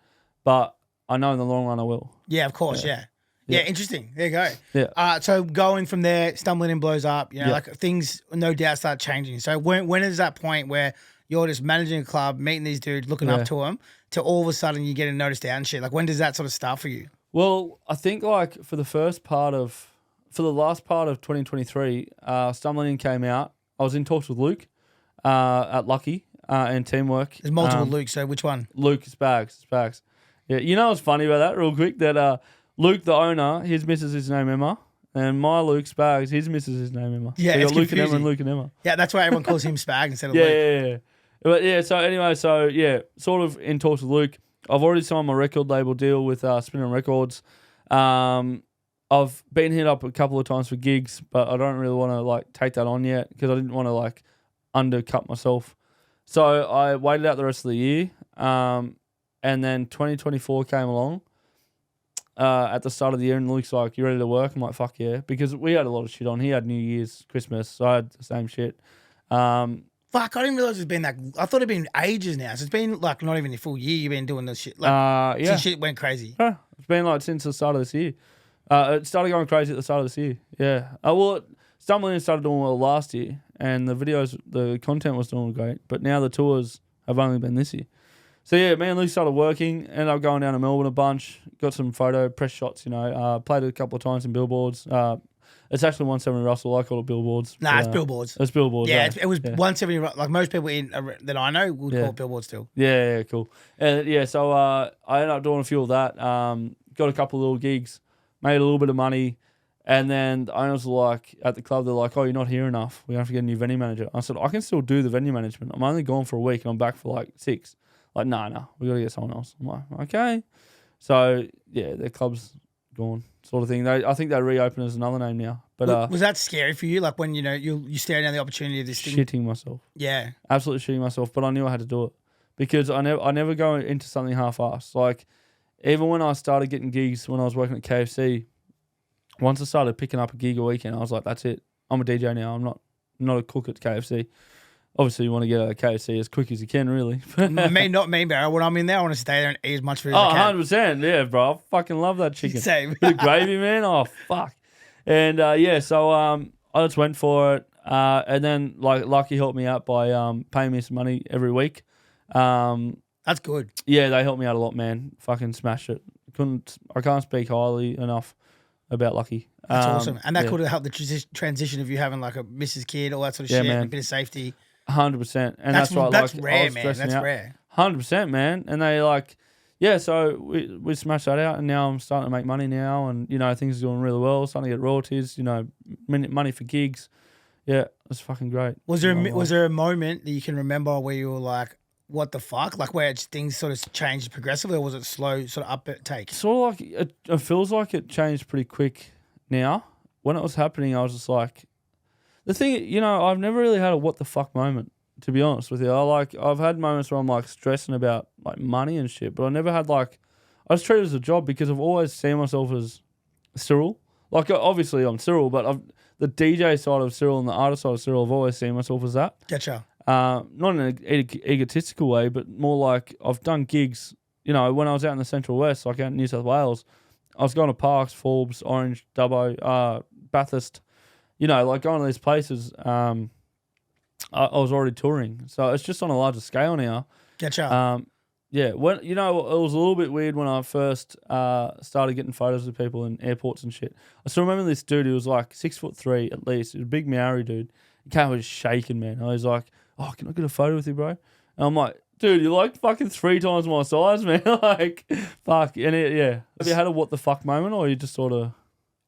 but I know in the long run I will. Yeah, of course, yeah. Yeah, interesting. There you go. Yeah. So going from there, Stumbling In blows up. Like things, no doubt, start changing. So when is that point where you're just managing a club, meeting these dudes, looking up to them, to all of a sudden you getting noticed out and shit? Like when does that sort of start for you? Well, I think like for the last part of 2023, Stumbling In came out. I was in talks with Luke at Lucky and Teamwork. There's multiple Lukes, so which one? Luke Spags. Yeah, you know what's funny about that real quick? That Luke, the owner, his missus is named Emma. And my Luke Spags, his missus is named Emma. Yeah, so you it's got Luke confusing. and Emma and Luke and Emma. Yeah, that's why everyone calls him Spag instead of Luke. Yeah. But yeah, so anyway, sort of in talks with Luke. I've already signed my record label deal with Spinning Records. I've been hit up a couple of times for gigs, but I don't really want to like take that on yet because I didn't want to like undercut myself. So I waited out the rest of the year, and then 2024 came along at the start of the year, and Luke's like, "You ready to work?" I'm like, "Fuck yeah," because we had a lot of shit on. He had New Year's, Christmas, so I had the same shit. Fuck, I didn't realize it's been that. I thought it'd been ages now. So it's been like not even a full year. You've been doing this shit. Like, since shit went crazy. It's been like since the start of this year. It started going crazy at the start of this year. Yeah. Stumbling In started doing well last year, and the content was doing great. But now the tours have only been this year. So yeah, me and Luke started working. Ended up going down to Melbourne a bunch. Got some photo press shots. Played it a couple of times in billboards. It's actually 170 Russell. I call it billboards. Nah, it's billboards. It's billboards. Yeah, it was 170. Like most people that I know would call it billboards still. Yeah, cool. And so I ended up doing a few of that. Got a couple of little gigs, made a little bit of money, and then the owners were like at the club. They're like, "Oh, you're not here enough. We have to get a new venue manager." I said, "I can still do the venue management. I'm only gone for a week, and I'm back for like 6." Like, no, we got to get someone else. I'm like, okay. So yeah, their club's gone, sort of thing. I think they reopen as another name now. But was that scary for you? Like when you stared down the opportunity of this thing? Shitting myself. Yeah, absolutely shitting myself. But I knew I had to do it because I never go into something half-assed. Like even when I started getting gigs when I was working at KFC, once I started picking up a gig a weekend, I was like, that's it. I'm a DJ now. I'm not a cook at KFC. Obviously, you want to get out of KFC as quick as you can, really. Not me, bro. When I'm in there, I want to stay there and eat as much food as I can. 100%. Yeah, bro. I fucking love that chicken. Same. Bit of gravy, man. Oh, fuck. And, so I just went for it. And then, like, Lucky helped me out by paying me some money every week. That's good. Yeah, they helped me out a lot, man. Fucking smashed it. I can't speak highly enough about Lucky. That's awesome. And that could have helped the transition of you having, like, a Mrs. Kid, all that sort of shit, man. a bit of safety. 100%, and that's right. That's like, rare, man. That's rare. 100%, man. And they so we smashed that out, and now I'm starting to make money now, and things are doing really well. Starting to get royalties, money for gigs. Yeah, it's fucking great. Was there a moment that you can remember where you were like, "What the fuck?" Like where things sort of changed progressively, or was it slow, sort of uptake? Sort of like it feels like it changed pretty quick now. When it was happening, I was just like. The thing, I've never really had a what the fuck moment, to be honest with you. I've had moments where I'm like stressing about like money and shit, but I never had I just treat it as a job because I've always seen myself as Cyril. Like obviously I'm Cyril, but the DJ side of Cyril and the artist side of Cyril, I've always seen myself as that. Gotcha. Not in an egotistical way, but more like I've done gigs, when I was out in the Central West, like out in New South Wales, I was going to Parks, Forbes, Orange, Dubbo, Bathurst, like going to these places, I was already touring. So it's just on a larger scale now. Gotcha. Yeah, when it was a little bit weird when I first started getting photos of people in airports and shit. I still remember this dude who was like 6'3" at least. He was a big Maori dude. He came, was shaking, man. I was like, "Oh, can I get a photo with you, bro?" And I'm like, dude, you're like fucking 3 times my size, man. Like, fuck. And yeah. Have you had a what the fuck moment, or you just sort of...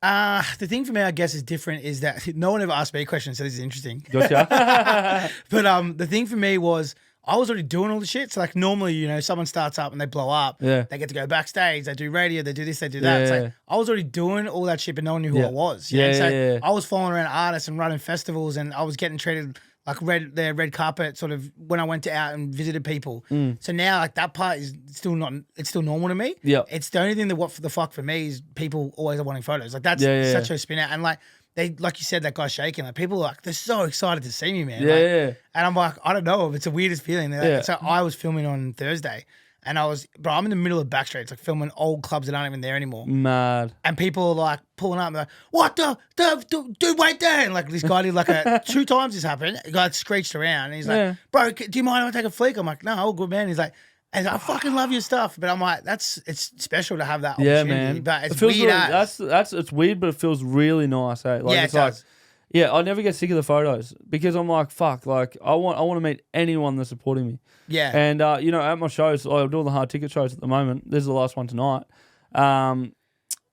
The thing for me, I guess, is different is that no one ever asked me a question, so this is interesting. Gotcha. But the thing for me was I was already doing all the shit. So like normally, you know, someone starts up and they blow up. Yeah. They get to go backstage. They do radio. They do this. They do that. It's like I was already doing all that shit, but no one knew who I was. So I was following around artists and running festivals, and I was getting treated like red carpet sort of when I went out and visited people. So now like that part is still not, it's still normal to me. Yeah. It's the only thing that what the fuck for me is people always are wanting photos. Like that's such a spin out. And like they, like you said, that guy shaking, like people are like, they're so excited to see me, man. Yeah. And I'm like, I don't know. It's the weirdest feeling. Like, so I was filming on Thursday and bro, I'm in the middle of backstreets, like filming old clubs that aren't even there anymore. Mad. And people are like pulling up and they're like, what the dude, wait there. And like this guy did like 2 times this happened. The guy screeched around and he's like, bro, do you mind if I take a flick? I'm like, no, all good, man. He's like, I fucking love your stuff. But I'm like, it's special to have that opportunity. Man. But it's feels weird really, it's weird, but it feels really nice, eh? Like, it does. Yeah, I never get sick of the photos because I'm like, fuck, like I want to meet anyone that's supporting me. Yeah. And you know, at my shows, I'm doing the hard ticket shows at the moment. This is the last one tonight.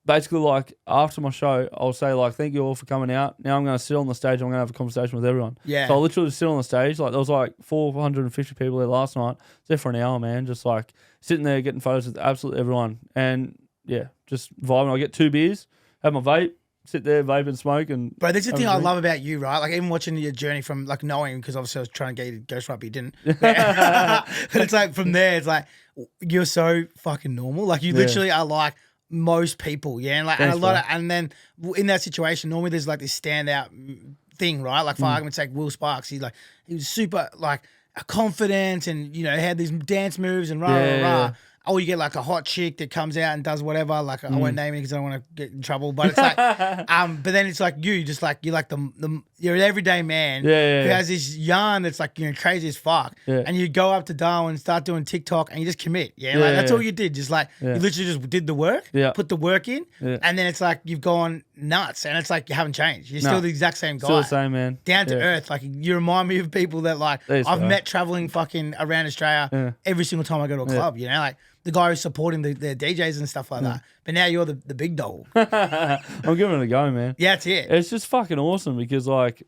Basically, like after my show, I'll say like, thank you all for coming out. Now I'm going to sit on the stage. I'm going to have a conversation with everyone. Yeah. So I literally sit on the stage. Like there was like 450 people there last night. There for an hour, man. Just like sitting there getting photos with absolutely everyone. And yeah, just vibing. I get 2 beers, have my vape. Sit there, vape and smoke, and bro, that's the thing I love about you, right? Like even watching your journey from like knowing, because obviously I was trying to get you to ghost right, but you didn't. But it's like from there, it's like you're so fucking normal. Like you literally are like most people, yeah. And like Thanks, and a lot of, and then in that situation, normally there's like this standout thing, right? Like for argument's sake, Will Sparks, he was super like confident, and you know had these dance moves and rah. Or you get like a hot chick that comes out and does whatever. Like I won't name it because I don't want to get in trouble. But it's like, but then it's like you're like you're an everyday man who has this yarn that's like crazy as fuck. Yeah. And you go up to Darwin, start doing TikTok, and you just commit. Like that's all you did. Just like you literally just did the work, put the work in, and then it's like you've gone nuts, and it's like you haven't changed. You're still the exact same guy. Still the same, man. Down to earth. Like you remind me of people that like I've met traveling fucking around Australia every single time I go to a club. You know, like. The guy who's supporting the DJs and stuff like that. But now you're the big dog. I'm giving it a go, man. Yeah, that's it. It's just fucking awesome because, like,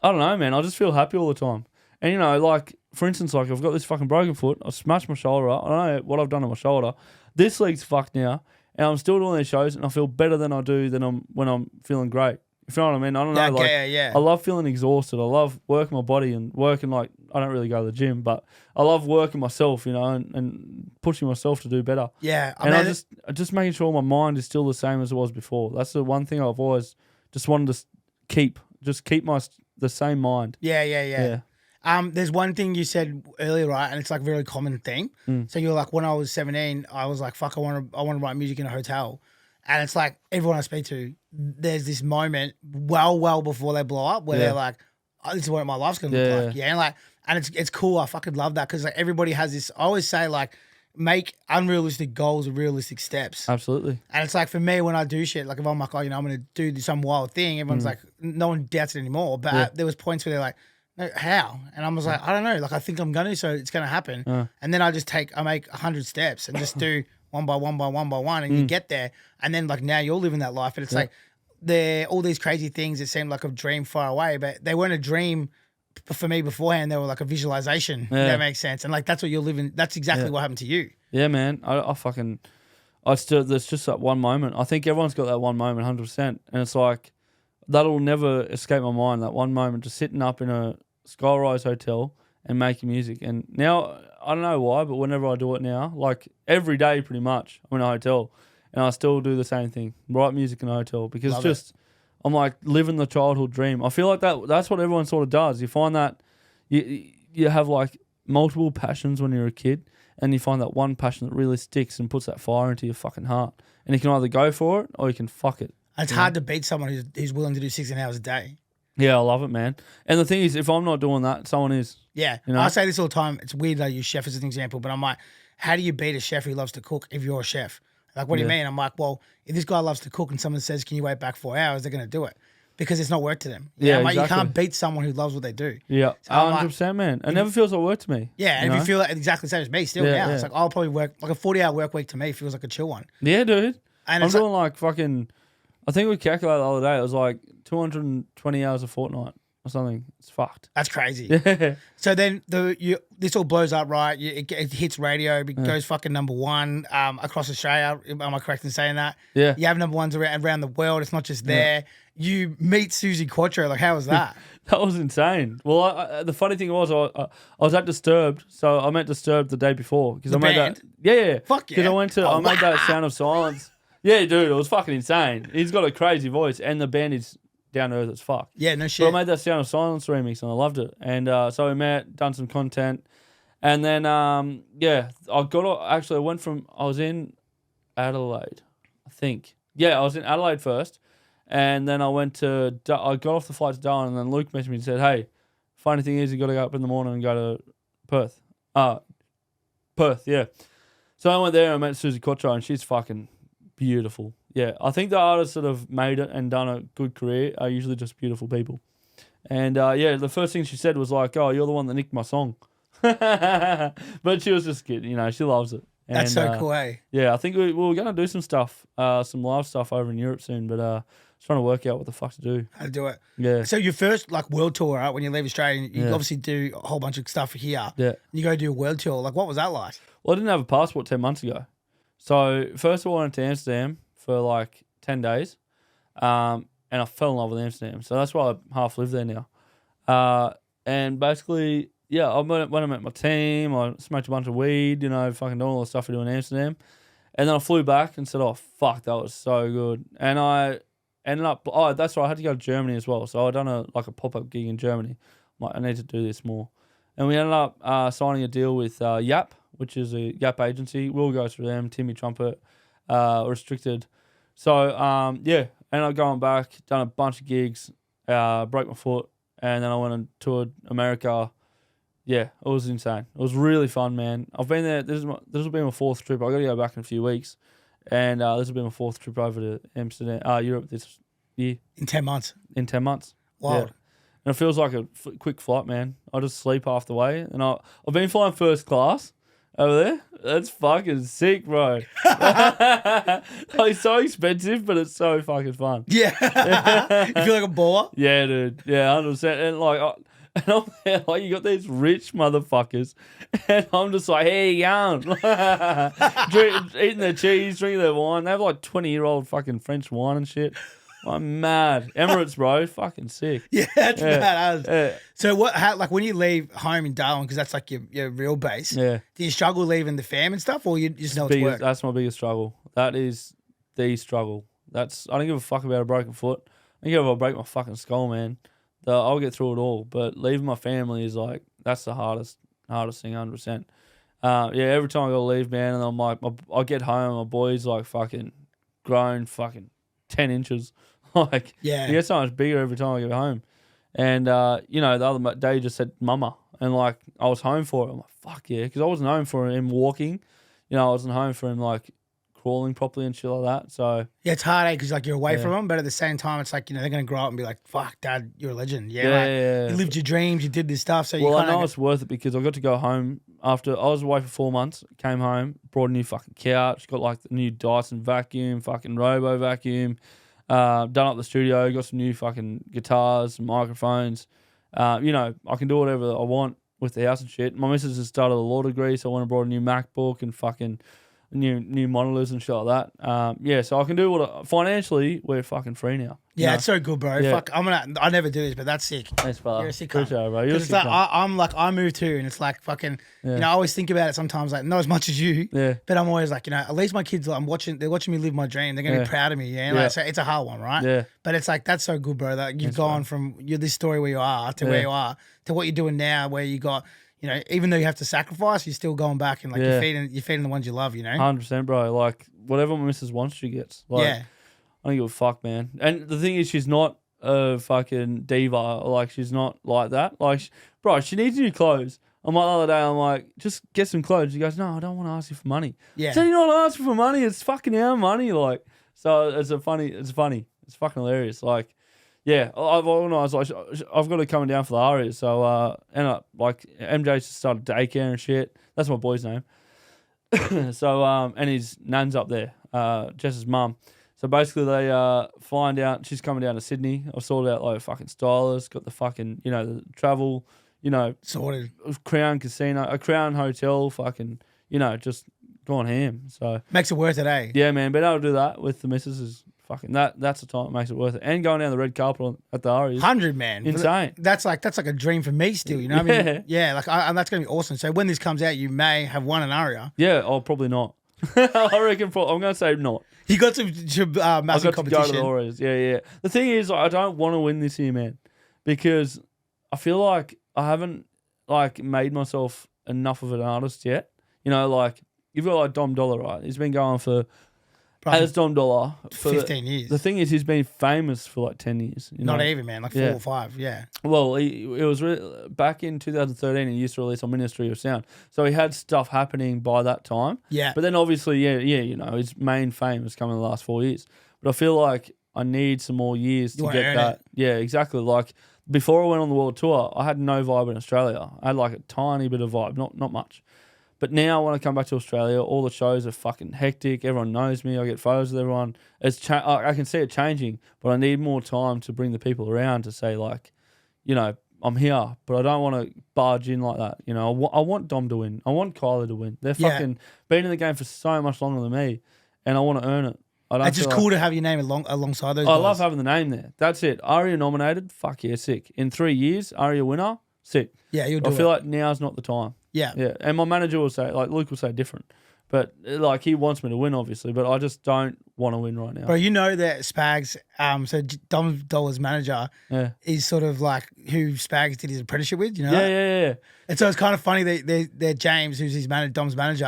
I don't know, man. I just feel happy all the time. And, you know, like, for instance, like, I've got this fucking broken foot. I've smashed my shoulder up. I don't know what I've done to my shoulder. This leg's fucked now. And I'm still doing these shows and I feel better than I do when I'm feeling great. If you know what I mean? I don't know. Like, I love feeling exhausted. I love working my body and working like, I don't really go to the gym, but I love working myself, you know, and pushing myself to do better. Yeah. I just making sure my mind is still the same as it was before. That's the one thing I've always just wanted to keep the same mind. Yeah. There's one thing you said earlier, right? And it's like a very common thing. So you're like, when I was 17, I was like, fuck, I want to write music in a hotel. And it's like everyone I speak to, there's this moment well before they blow up where they're like, oh, this is what my life's going to look like. Yeah. And it's cool. I fucking love that because like everybody has this, I always say like, make unrealistic goals with realistic steps. Absolutely. And it's like for me, when I do shit, like if I'm like, oh, I'm going to do some wild thing, everyone's like, no one doubts it anymore. But there was points where they're like, no, how? And I was like, I don't know. Like I think I'm going to, so it's going to happen. And then I make 100 steps and just do one by one, and you get there. And then like now you're living that life, but it's like they're all these crazy things that seem like a dream far away, but they weren't a dream for me beforehand. They were like a visualization. If that makes sense. And like that's what you're living. That's exactly what happened to you. Yeah, man. There's just that one moment. I think everyone's got that one moment, 100%. And it's like that'll never escape my mind. That one moment, just sitting up in a skyrise hotel and making music. And now I don't know why, but whenever I do it now, like every day pretty much, I'm in a hotel and I still do the same thing, write music in a hotel because I'm like living the childhood dream. I feel like that's what everyone sort of does. You find that you have like multiple passions when you're a kid and you find that one passion that really sticks and puts that fire into your fucking heart. And you can either go for it or you can fuck it. It's hard to beat someone who's willing to do 16 hours a day. Yeah, I love it, man. And the thing is, if I'm not doing that, someone is. Yeah. You know? I say this all the time. It's weird that I use chef as an example, but I'm like, how do you beat a chef who loves to cook if you're a chef? Like, what do you mean? I'm like, well, if this guy loves to cook and someone says, can you wait back 4 hours, they're going to do it. because it's not work to them. Yeah, Like, you exactly. can't beat someone who loves what they do. Yeah, So I'm like, 100%, man. It never feels like work to me. yeah, and you if know? you feel like exactly the same as me still Yeah, now, it's yeah. like I'll probably work like a 40-hour work week to me feels like a chill one. Yeah, dude. And I'm it's like, doing like fucking. I think we calculated the other day. It was like 220 hours a fortnight or something. It's fucked. that's crazy. Yeah. So then this all blows up, right? It hits radio, it goes fucking number one across Australia. Am I correct in saying that? Yeah. You have number ones around the world. It's not just there. You meet Susie Quattro. Like, how was that? That was insane. Well, the funny thing was, I was at Disturbed, so I met Disturbed the day before because I made band? that. Yeah. Fuck yeah. Because I went to, Oh, I made that Sound of Silence. Yeah, dude, it was fucking insane. He's got a crazy voice, and the band is down to earth as fuck. Yeah, no But shit. I made that Sound of Silence remix, and I loved it. And so we met, done some content, and then I was in Adelaide, I think. Yeah, I was in Adelaide first. And then I got off the flight to Darwin, and then Luke messaged me and said, hey, funny thing is you got to go up in the morning and go to Perth. Perth, yeah. So I went there and I met Susie Quattro, and she's fucking beautiful. Yeah, I think the artists that have made it and done a good career are usually just beautiful people. And the first thing she said was like, oh, you're the one that nicked my song. But she was just kidding, she loves it. And, That's so cool, eh? Yeah, I think we were going to do some stuff, some live stuff over in Europe soon, but trying to work out what the fuck to do. How to do it. Yeah. So your first like world tour, right? When you leave Australia, you Yeah. obviously do a whole bunch of stuff here. Yeah. You go do a world tour. Like, what was that like? Well, I didn't have a passport 10 months ago. So first of all, I went to Amsterdam for like 10 days. And I fell in love with Amsterdam. So that's why I half live there now. And basically, yeah, when I met my team, I smoked a bunch of weed, fucking doing all the stuff we do in Amsterdam. And then I flew back and said, oh, fuck, that was so good. And I ended up, that's right, I had to go to Germany as well. So I done a pop-up gig in Germany. I'm like, I need to do this more. And we ended up signing a deal with Yap, which is a Yap agency. We'll go through them, Timmy Trumpet, Restricted. So, ended up going back, done a bunch of gigs, broke my foot, and then I went and toured America. Yeah, it was insane. It was really fun, man. I've been there. This will be my fourth trip. I got to go back in a few weeks, and this will be my fourth trip over to Amsterdam, Europe this year. In 10 months. In 10 months. Wow. Yeah. And it feels like a quick flight, man. I just sleep half the way, and I've been flying first class over there. That's fucking sick, bro. It's so expensive, but it's so fucking fun. Yeah. You feel like a baller? Yeah, dude. Yeah, 100%. And and I'm there, like, you got these rich motherfuckers, and I'm just like, hey, you going? Eating their cheese, drinking their wine. They have like 20-year-old fucking French wine and shit. I'm mad. Emirates, bro, fucking sick. Yeah, that's badass. Yeah. So when you leave home in Darwin, because that's like your real base, Yeah. do you struggle leaving the fam and stuff, or you just know it's work? That's my biggest struggle. That is the struggle. I don't give a fuck about a broken foot. I don't give a fuck if I break my fucking skull, man. I'll get through it all. But leaving my family is like, that's the hardest thing, 100%. Every time I got to leave, man, and I'm like, I get home, my boy's like fucking grown fucking 10 inches. Like, Yeah. he gets so much bigger every time I get home. And, the other day he just said, mama. And, like, I was home for it. I'm like, fuck yeah. Because I wasn't home for him walking. I wasn't home for him, like, crawling properly and shit like that. So Yeah, it's hard, because like you're away Yeah. from them, but at the same time, it's like, they're going to grow up and be like, fuck, Dad, you're a legend. Yeah, Yeah. You lived your dreams, you did this stuff. So Well, you I kind know of. it's worth it because I got to go home after I was away for 4 months, came home, brought a new fucking couch, got like the new Dyson vacuum, fucking Robo vacuum, done up the studio, got some new fucking guitars, microphones. I can do whatever I want with the house and shit. My missus has started a law degree, so I went and brought a new MacBook and fucking new monitors and shit like that. So I can do financially, we're fucking free now. Yeah, it's so good, bro. Yeah. Fuck, I never do this, but that's sick. Thanks, brother. You're a sick cunt. Appreciate it, bro. You're a 'Cause it's sick like, cunt. I moved too, and it's like fucking, Yeah. I always think about it sometimes, like not as much as you, Yeah. but I'm always like, at least my kids, they're watching me live my dream. They're gonna be Yeah. proud of me, yeah. Yeah. So it's a hard one, right? Yeah. But it's like that's so good, bro. That you've Thanks, gone from this story where you are to where Yeah. you are to what you're doing now, where you got, even though you have to sacrifice, you're still going back and like Yeah. you're feeding the ones you love, 100%, bro. Like, whatever my missus wants, she gets. Like, Yeah. I don't give a fuck, man. And the thing is, she's not a fucking diva. Like, she's not like that. Like, bro, she needs new clothes. I'm like, the other day, I'm like, just get some clothes. She goes, no, I don't want to ask you for money. Yeah. So you're not asking for money. It's fucking our money. Like, so it's funny. It's fucking hilarious. Like, Yeah, I've organised, like, I've got it coming down for the Arias. So, like, MJ just started daycare and shit. That's my boy's name. So, and his nan's up there, Jess's mum. So basically they find out she's coming down to Sydney. I've sorted out like a fucking stylist, got the fucking, the travel, Sorted. Crown Casino, a Crown Hotel, fucking, just gone ham. So Makes it worth it, eh? yeah, man, being able to do that with the missus is fucking that's the time it makes it worth it. And going down the red carpet at the Arias. 100, man. Insane. That's like a dream for me still, you know what I mean? Yeah, like that's going to be awesome. So when this comes out, you may have won an Aria. Yeah, probably not. I reckon I'm going to say not. You got some I massive got competition. to go to the Warriors. Yeah. The thing is, I don't want to win this year, man, because I feel like I haven't like made myself enough of an artist yet. Like you've got like Dom Dollar, right? He's been going for as Dom Dollar for 15 years. The thing is, he's been famous for like 10 years. Not even, man, like 4 or 5. Yeah. Well, it was back in 2013. He used to release on Ministry of Sound, so he had stuff happening by that time. Yeah. But then obviously, his main fame has come in the last 4 years. But I feel like I need some more years to get that. It. Yeah, exactly. Like before I went on the world tour, I had no vibe in Australia. I had like a tiny bit of vibe, not much. But now when I come back to Australia, all the shows are fucking hectic. Everyone knows me. I get photos with everyone. I can see it changing, but I need more time to bring the people around to say like, I'm here, but I don't want to barge in like that. I want Dom to win. I want Kylie to win. They're fucking been in the game for so much longer than me, and I want to earn it. It's just cool to have your name alongside those guys. I love having the name there. That's it. Aria nominated. Fuck yeah, sick. In 3 years, Aria winner. Sick. Yeah, you'll do it. I feel like now's not the time. Yeah. Yeah. And my manager will say, like, Luke will say different. But, like, he wants me to win, obviously, but I just don't want to win right now. Bro, you know that Spags, so Dom Dollar's manager is sort of like who Spags did his apprenticeship with, you know? Yeah. And so it's kind of funny they're James, who's his manager, Dom's manager,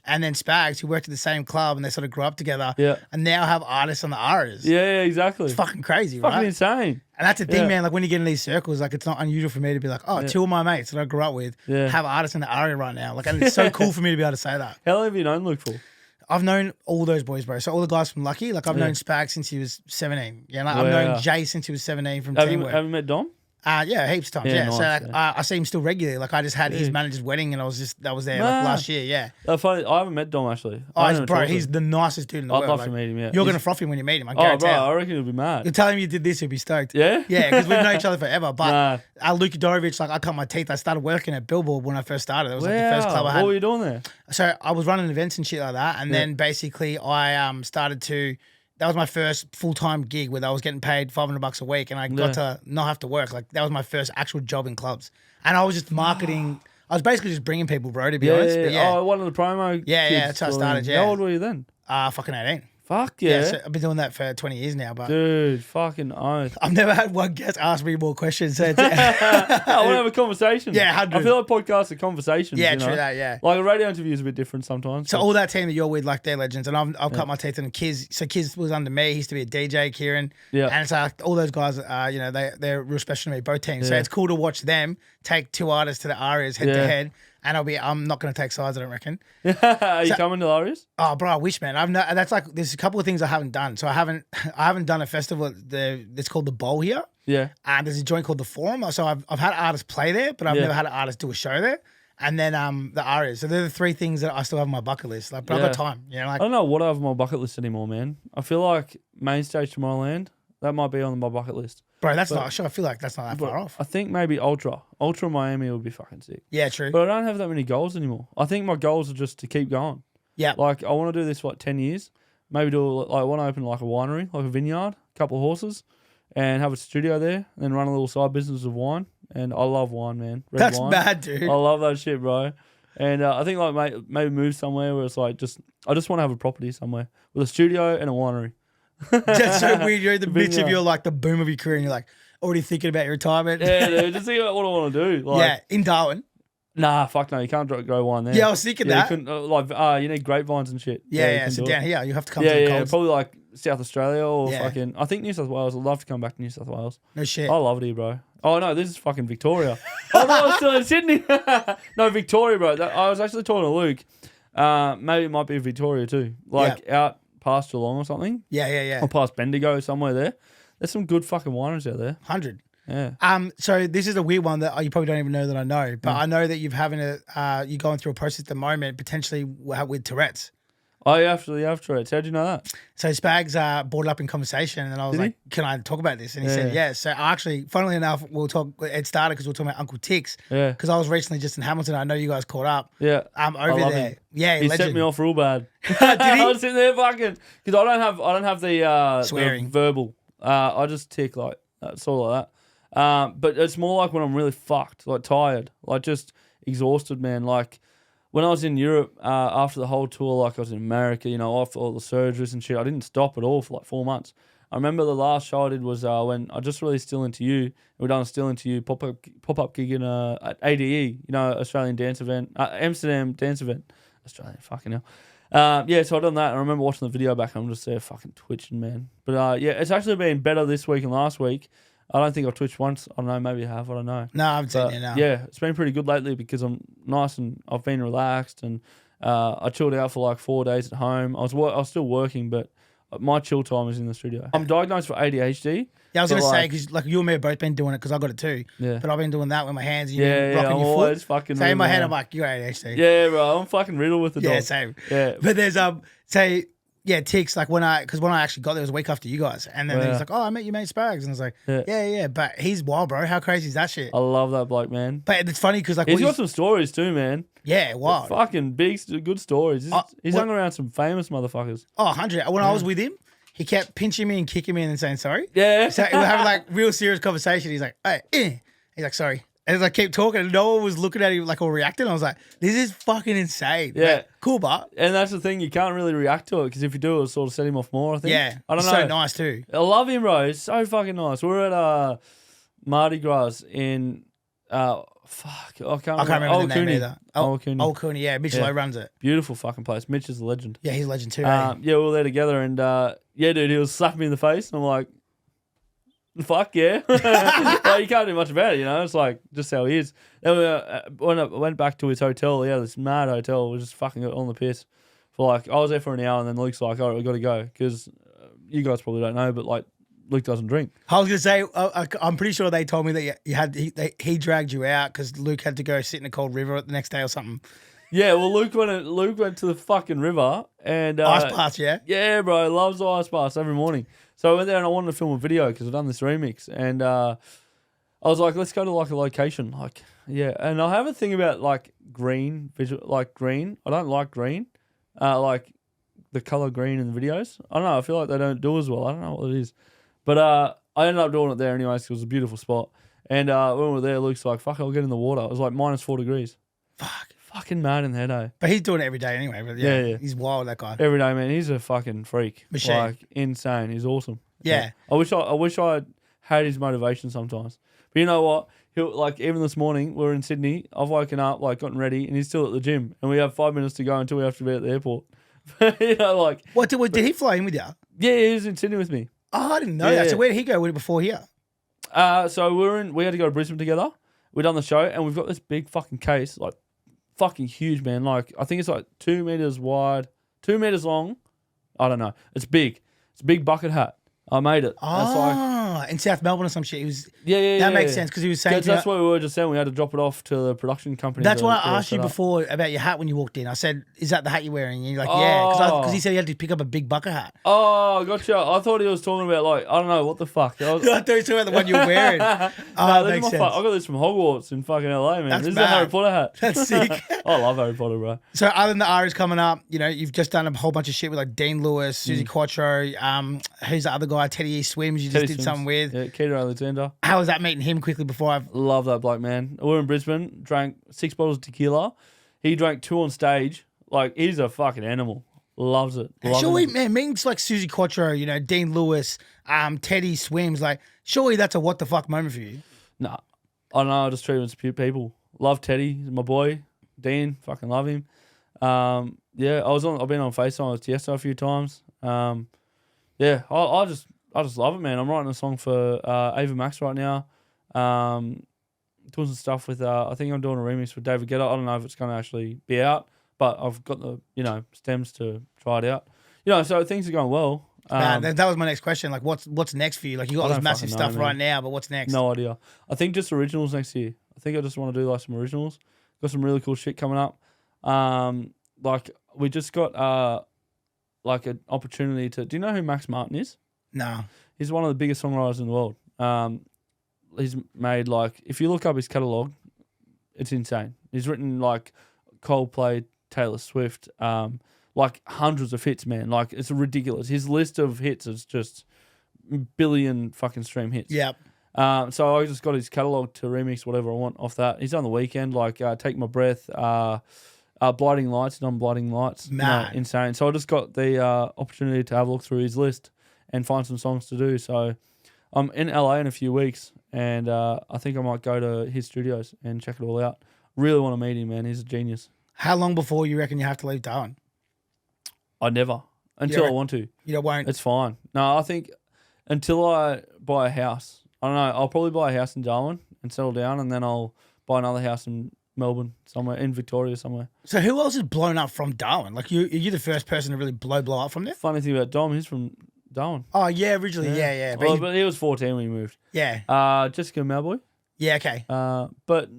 and then Spags, who worked at the same club, and they sort of grew up together, and now have artists on the Arias. Yeah, exactly. It's fucking crazy, right? Fucking insane. And that's the thing, man. Like when you get in these circles, like it's not unusual for me to be like, oh, 2 of my mates that I grew up with have artists in the Aria right now. Like, and it's so cool for me to be able to say that. How long have you known Luke for? I've known all those boys, bro. So all the guys from Lucky, like I've known Spags since he was 17. Yeah, like I've known Jay since he was 17 from Teamwork. Have you met Dom? Yeah, heaps of times. Yeah, nice, so like, I see him still regularly. Like I just had his manager's wedding, and I was there like last year. Yeah. Funny, I haven't met Dom actually. Bro, he's the nicest dude in the world. I'd love to meet him. Yeah, you're gonna froth him when you meet him. I guarantee. Bro, I reckon he'll be mad. You tell him you did this, he'll be stoked. Yeah, yeah, because we've known each other forever. But Luka Dorovich, like I cut my teeth. I started working at Billboard when I first started. It was like the first club I had. What were you doing there? So I was running events and shit like that, and then basically I started to. That was my first full-time gig where I was getting paid $500 a week, and I got to not have to work. Like that was my first actual job in clubs, and I was just marketing. I was basically just bringing people, bro. To be honest. Yeah. Oh, one of the promo. Yeah, that's how I started. Yeah. How old were you then? Fucking 18. Fuck yeah. So I've been doing that for 20 years now, but dude, fucking oath. I've never had one guest ask me more questions. So I want to have a conversation. Yeah, 100. I feel like podcasts are conversations. Yeah, true that. Yeah, like a radio interview is a bit different sometimes. So all that team that you're with, like they're legends, and I've cut my teeth in Kiz. So Kiz was under me. He used to be a DJ, Kieran. Yeah, and it's like all those guys. They're real special to me. Both teams. So it's cool to watch them take 2 artists to the Arias head to head. And I'm not going to take sides, I don't reckon. Are you coming to the Arias? Oh, bro, I wish, man. That's like there's a couple of things I haven't done. So I haven't done a festival. It's called the Bowl here. Yeah. And there's a joint called the Forum. So I've had artists play there, but I've never had an artist do a show there. And then the Arias. So they're the 3 things that I still have on my bucket list. Like, but I've got time. Like I don't know what I have on my bucket list anymore, man. I feel like Main Stage Tomorrowland, that might be on my bucket list. Bro, I feel like that's not that far off. I think maybe Ultra Miami would be fucking sick. Yeah, true. But I don't have that many goals anymore. I think my goals are just to keep going. Yeah. Like I want to do this for like 10 years. Maybe I want to open like a winery, like a vineyard, a couple of horses, and have a studio there, and then run a little side business of wine. And I love wine, man. That's wine. bad, dude. I love that shit, bro. And I think like maybe move somewhere where it's like I just want to have a property somewhere with a studio and a winery. That's so weird. You're in the midst of the boom of your career, and you're like already thinking about your retirement. Yeah, dude, just think about what I want to do. Like, in Darwin. Nah, fuck no, you can't grow wine there. Yeah, I was thinking that. You need grapevines and shit. Yeah. So down here, you have to come to the cold. Probably like South Australia or fucking. I think New South Wales. I'd love to come back to New South Wales. No shit. I love it here, bro. Oh no, this is fucking Victoria. Oh no, I'm still in Sydney. No, Victoria, bro. I was actually talking to Luke. Maybe it might be Victoria too. Like out past Geelong or something. Yeah. Or past Bendigo, somewhere there. There's some good fucking wineries out there. 100. Yeah. So this is a weird one that you probably don't even know that I know, but I know that you're going through a process at the moment, potentially with Tourette's. Oh, you actually have Tourette's. How'd you know that? So Spags brought it up in conversation, and then I was like, "Can I talk about this?" And he said, "Yeah." So actually, funnily enough, it started because we're talking about Uncle Tix. Yeah. Because I was recently just in Hamilton. I know you guys caught up. Yeah. Over there. Him. Yeah, he legend. set me off real bad. Did he? I was sitting there fucking because I don't have the Swearing. the verbal. I just tick like sort of like that. But it's more like when I'm really fucked, like tired, like just exhausted, man. Like when I was in Europe after the whole tour, like I was in America, you know, after all the surgeries and shit, I didn't stop at all for like 4 months. I remember the last show I did was when I just released Still Into You. And we done a Still Into You pop up gig in at ADE, you know, Australian dance event, Amsterdam dance event, Australian fucking hell. Yeah, so I done that. And I remember watching the video back and I'm just there fucking twitching, man. But yeah, it's actually been better this week and last week. I don't think I've twitched once. I don't know, maybe I have. I don't know. No, I haven't seen you now. Yeah, it's been pretty good lately because I'm nice and I've been relaxed and I chilled out for like 4 days at home. I was still working, but my chill time is in the studio. I'm diagnosed for ADHD. Yeah, I was going to say, because like you and me have both been doing it because I got it too. Yeah. But I've been doing that with my hands. Yeah, rocking I'm your always foot. fucking So in my head, riddled, I'm like, you're ADHD. Yeah, bro, I'm fucking riddled with the dog. Yeah, same. Yeah. But there's say Tix, like when I actually got there, it was a week after you guys, and then he's like, "Oh, I met your mate Spags," and I was like, "Yeah," but he's wild, bro. How crazy is that shit? I love that bloke, man. But it's funny because like he's got some stories too, man. Yeah, wild. Fucking big, good stories. He's hung around some famous motherfuckers. Oh, 100. When I was with him, he kept pinching me and kicking me and then saying sorry. Yeah. So we were having like real serious conversation. He's like, "Hey," he's like, "Sorry." And as I keep talking, and no one was looking at him like or reacting. I was like, "This is fucking insane." Yeah, but cool, but and that's the thing. You can't really react to it because if you do, it'll sort of set him off more. I think. Yeah, I don't know. So nice too. I love him, bro. He's so fucking nice. We were at Mardi Gras in I can't remember the name either. Old Cooney, yeah. Mitch Lowe runs it. Beautiful fucking place. Mitch is a legend. Yeah, he's a legend too. Yeah, we were there together, and yeah, dude, he was slapping me in the face, and I'm like, fuck yeah. Like, you can't do much about it, you know? It's like just how he is. Then when I went back to his hotel, this mad hotel, we just fucking got on the piss. For like, I was there for an hour, and then Luke's like, all right, we got to go. Because you guys probably don't know, but like, Luke doesn't drink. I was going to say, I'm pretty sure they told me that he dragged you out because Luke had to go sit in a cold river the next day or something. Yeah, well, Luke went to the fucking river and ice baths, yeah? Yeah, bro, loves ice baths every morning. So I went there and I wanted to film a video because I've done this remix, and I was like, let's go to like a location, like And I have a thing about like green. I don't like green, like the color green in the videos. I don't know. I feel like they don't do as well. I don't know what it is, but I ended up doing it there anyways because it was a beautiful spot. And when we were there, Luke's like, "Fuck, I'll get in the water." It was like -4 degrees. Fucking mad in there, eh? But he's doing it every day anyway. But yeah, he's wild, that guy. Every day, man. He's a fucking freak. Machine. Like, insane. He's awesome. Yeah. I wish I had his motivation sometimes. But you know what? He'll, like, even this morning, we're in Sydney. I've woken up, like, gotten ready, and he's still at the gym. And we have 5 minutes to go until we have to be at the airport. You know, like... What did he fly in with you? Yeah, he was in Sydney with me. Oh, I didn't know that. So where did he go with it before here? So we had to go to Brisbane together. We done the show, and we've got this big fucking case, like, fucking huge, man. Like, I think it's like 2 meters wide, 2 meters long. I don't know. It's big. It's a big bucket hat. I made it. In South Melbourne or some shit. He was. Yeah. That makes sense because he was saying. That's what we were just saying. We had to drop it off to the production company. That's why I asked you before about your hat when you walked in. I said, "Is that the hat you're wearing?" And you're like, "Yeah," because he said he had to pick up a big bucket hat. Oh, gotcha. I thought he was talking about like I don't know what the fuck. I thought he was talking about the one you're wearing. That makes sense. I got this from Hogwarts in fucking LA, man. That's this mad. is a Harry Potter hat. That's sick. I love Harry Potter, bro. So other than the R's coming up, you know, you've just done a whole bunch of shit with like Dean Lewis, Susie Quattro, who's the other guy, Teddy E. Swims. You just did something with. Yeah, Keita Alexander. How was that meeting him quickly before I've... Love that bloke, man. We were in Brisbane, drank 6 bottles of tequila. He drank 2 on stage. Like, he's a fucking animal. Loves it. Surely, man, meeting like Susie Quattro, you know, Dean Lewis, Teddy Swims, like, surely that's a what the fuck moment for you. Nah. I don't know. I just treat him as people. Love Teddy. He's my boy. Dean. Fucking love him. Yeah, I've been on FaceTime with Tiesto a few times. Yeah, I just love it, man. I'm writing a song for Ava Max right now. Doing some stuff with, I think I'm doing a remix with David Guetta. I don't know if it's going to actually be out, but I've got the, stems to try it out. So things are going well. That was my next question. Like, what's next for you? Like, you got all this don't massive fucking know, stuff man. right now, but what's next? No idea. I think just originals next year. I think I just want to do like some originals. Got some really cool shit coming up. Like we just got like an opportunity to. Do you know who Max Martin is? No. He's one of the biggest songwriters in the world. He's made like, if you look up his catalog, it's insane. He's written like Coldplay, Taylor Swift, like hundreds of hits, man. Like it's ridiculous. His list of hits is just billion fucking stream hits. Yep. So I just got his catalog to remix whatever I want off that. He's on the weekend, like Take My Breath, Blinding Lights, Non-Blinding Lights. Mad. No, insane. So I just got the opportunity to have a look through his list and find some songs to do. So I'm in LA in a few weeks, and I think I might go to his studios and check it all out. Really want to meet him, man. He's a genius. How long before you reckon you have to leave Darwin? I never. Until I want to. You won't. It's fine. No, I think until I buy a house. I don't know. I'll probably buy a house in Darwin and settle down, and then I'll buy another house in Melbourne, somewhere in Victoria, somewhere. So who else has blown up from Darwin? Like you're the first person to really blow up from there. Funny thing about Dom, he's from Darwin. Oh yeah, originally, yeah. But he was 14 when he moved. Yeah. Jessica Malboy. Yeah. Okay. But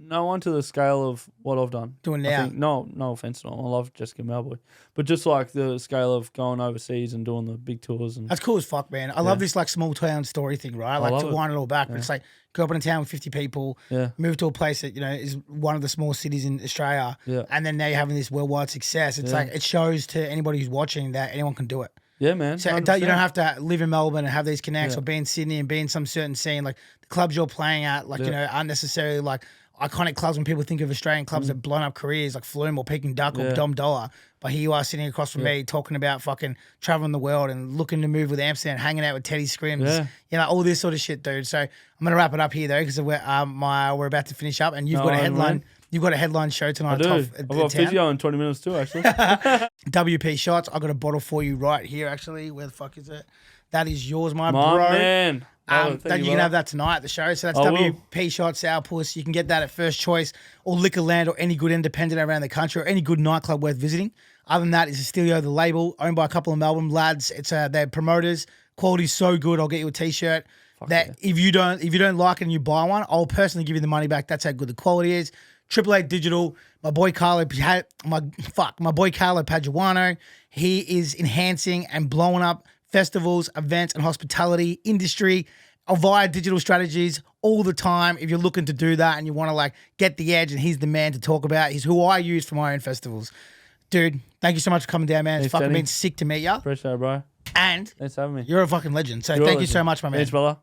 no one to the scale of what I've done. Doing I now. think, no offense at all. I love Jessica Malboy, but just like the scale of going overseas and doing the big tours and That's cool as fuck, man. I love this like small town story thing, right? Like love to it. wind it all back, but it's like grew up in a town with 50 people, Yeah. move to a place that is one of the small cities in Australia, Yeah. and then now you're having this worldwide success. It's like it shows to anybody who's watching that anyone can do it. Yeah, man. So you 100%. don't have to live in Melbourne and have these connects or be in Sydney and be in some certain scene. Like the clubs you're playing at, like aren't necessarily like iconic clubs when people think of Australian clubs that have blown up careers like Flume or Peking Duck or Dom Dollar. But here you are sitting across from me talking about fucking traveling the world and looking to move with Amsterdam, hanging out with Teddy Scrims, all this sort of shit, dude. So I'm gonna wrap it up here though because we're about to finish up and you've got a headline. You've got a headline show tonight. I do. I've got physio in 20 minutes too, actually. WP shots. I got a bottle for you right here. Actually, where the fuck is it? That is yours, my My bro. man. You can have that tonight at the show. So that's WP Shots Sourpuss. You can get that at First Choice or Liquorland or any good independent around the country or any good nightclub worth visiting. Other than that, it's Estilio, the label, owned by a couple of Melbourne lads. It's they're promoters. Quality's so good. I'll get you a t-shirt. If you don't like it and you buy one, I'll personally give you the money back. That's how good the quality is. 888 Digital. My boy Carlo Paduano. He is enhancing and blowing up festivals, events, and hospitality industry via digital strategies all the time. If you're looking to do that and you want to like get the edge, and he's the man to talk about. He's who I use for my own festivals. Dude, thank you so much for coming down, man. It's fucking been sick to meet you. Appreciate it, bro. And Thanks for having me. you're a fucking legend. So You're a thank you legend. so much, my man. Thanks, brother.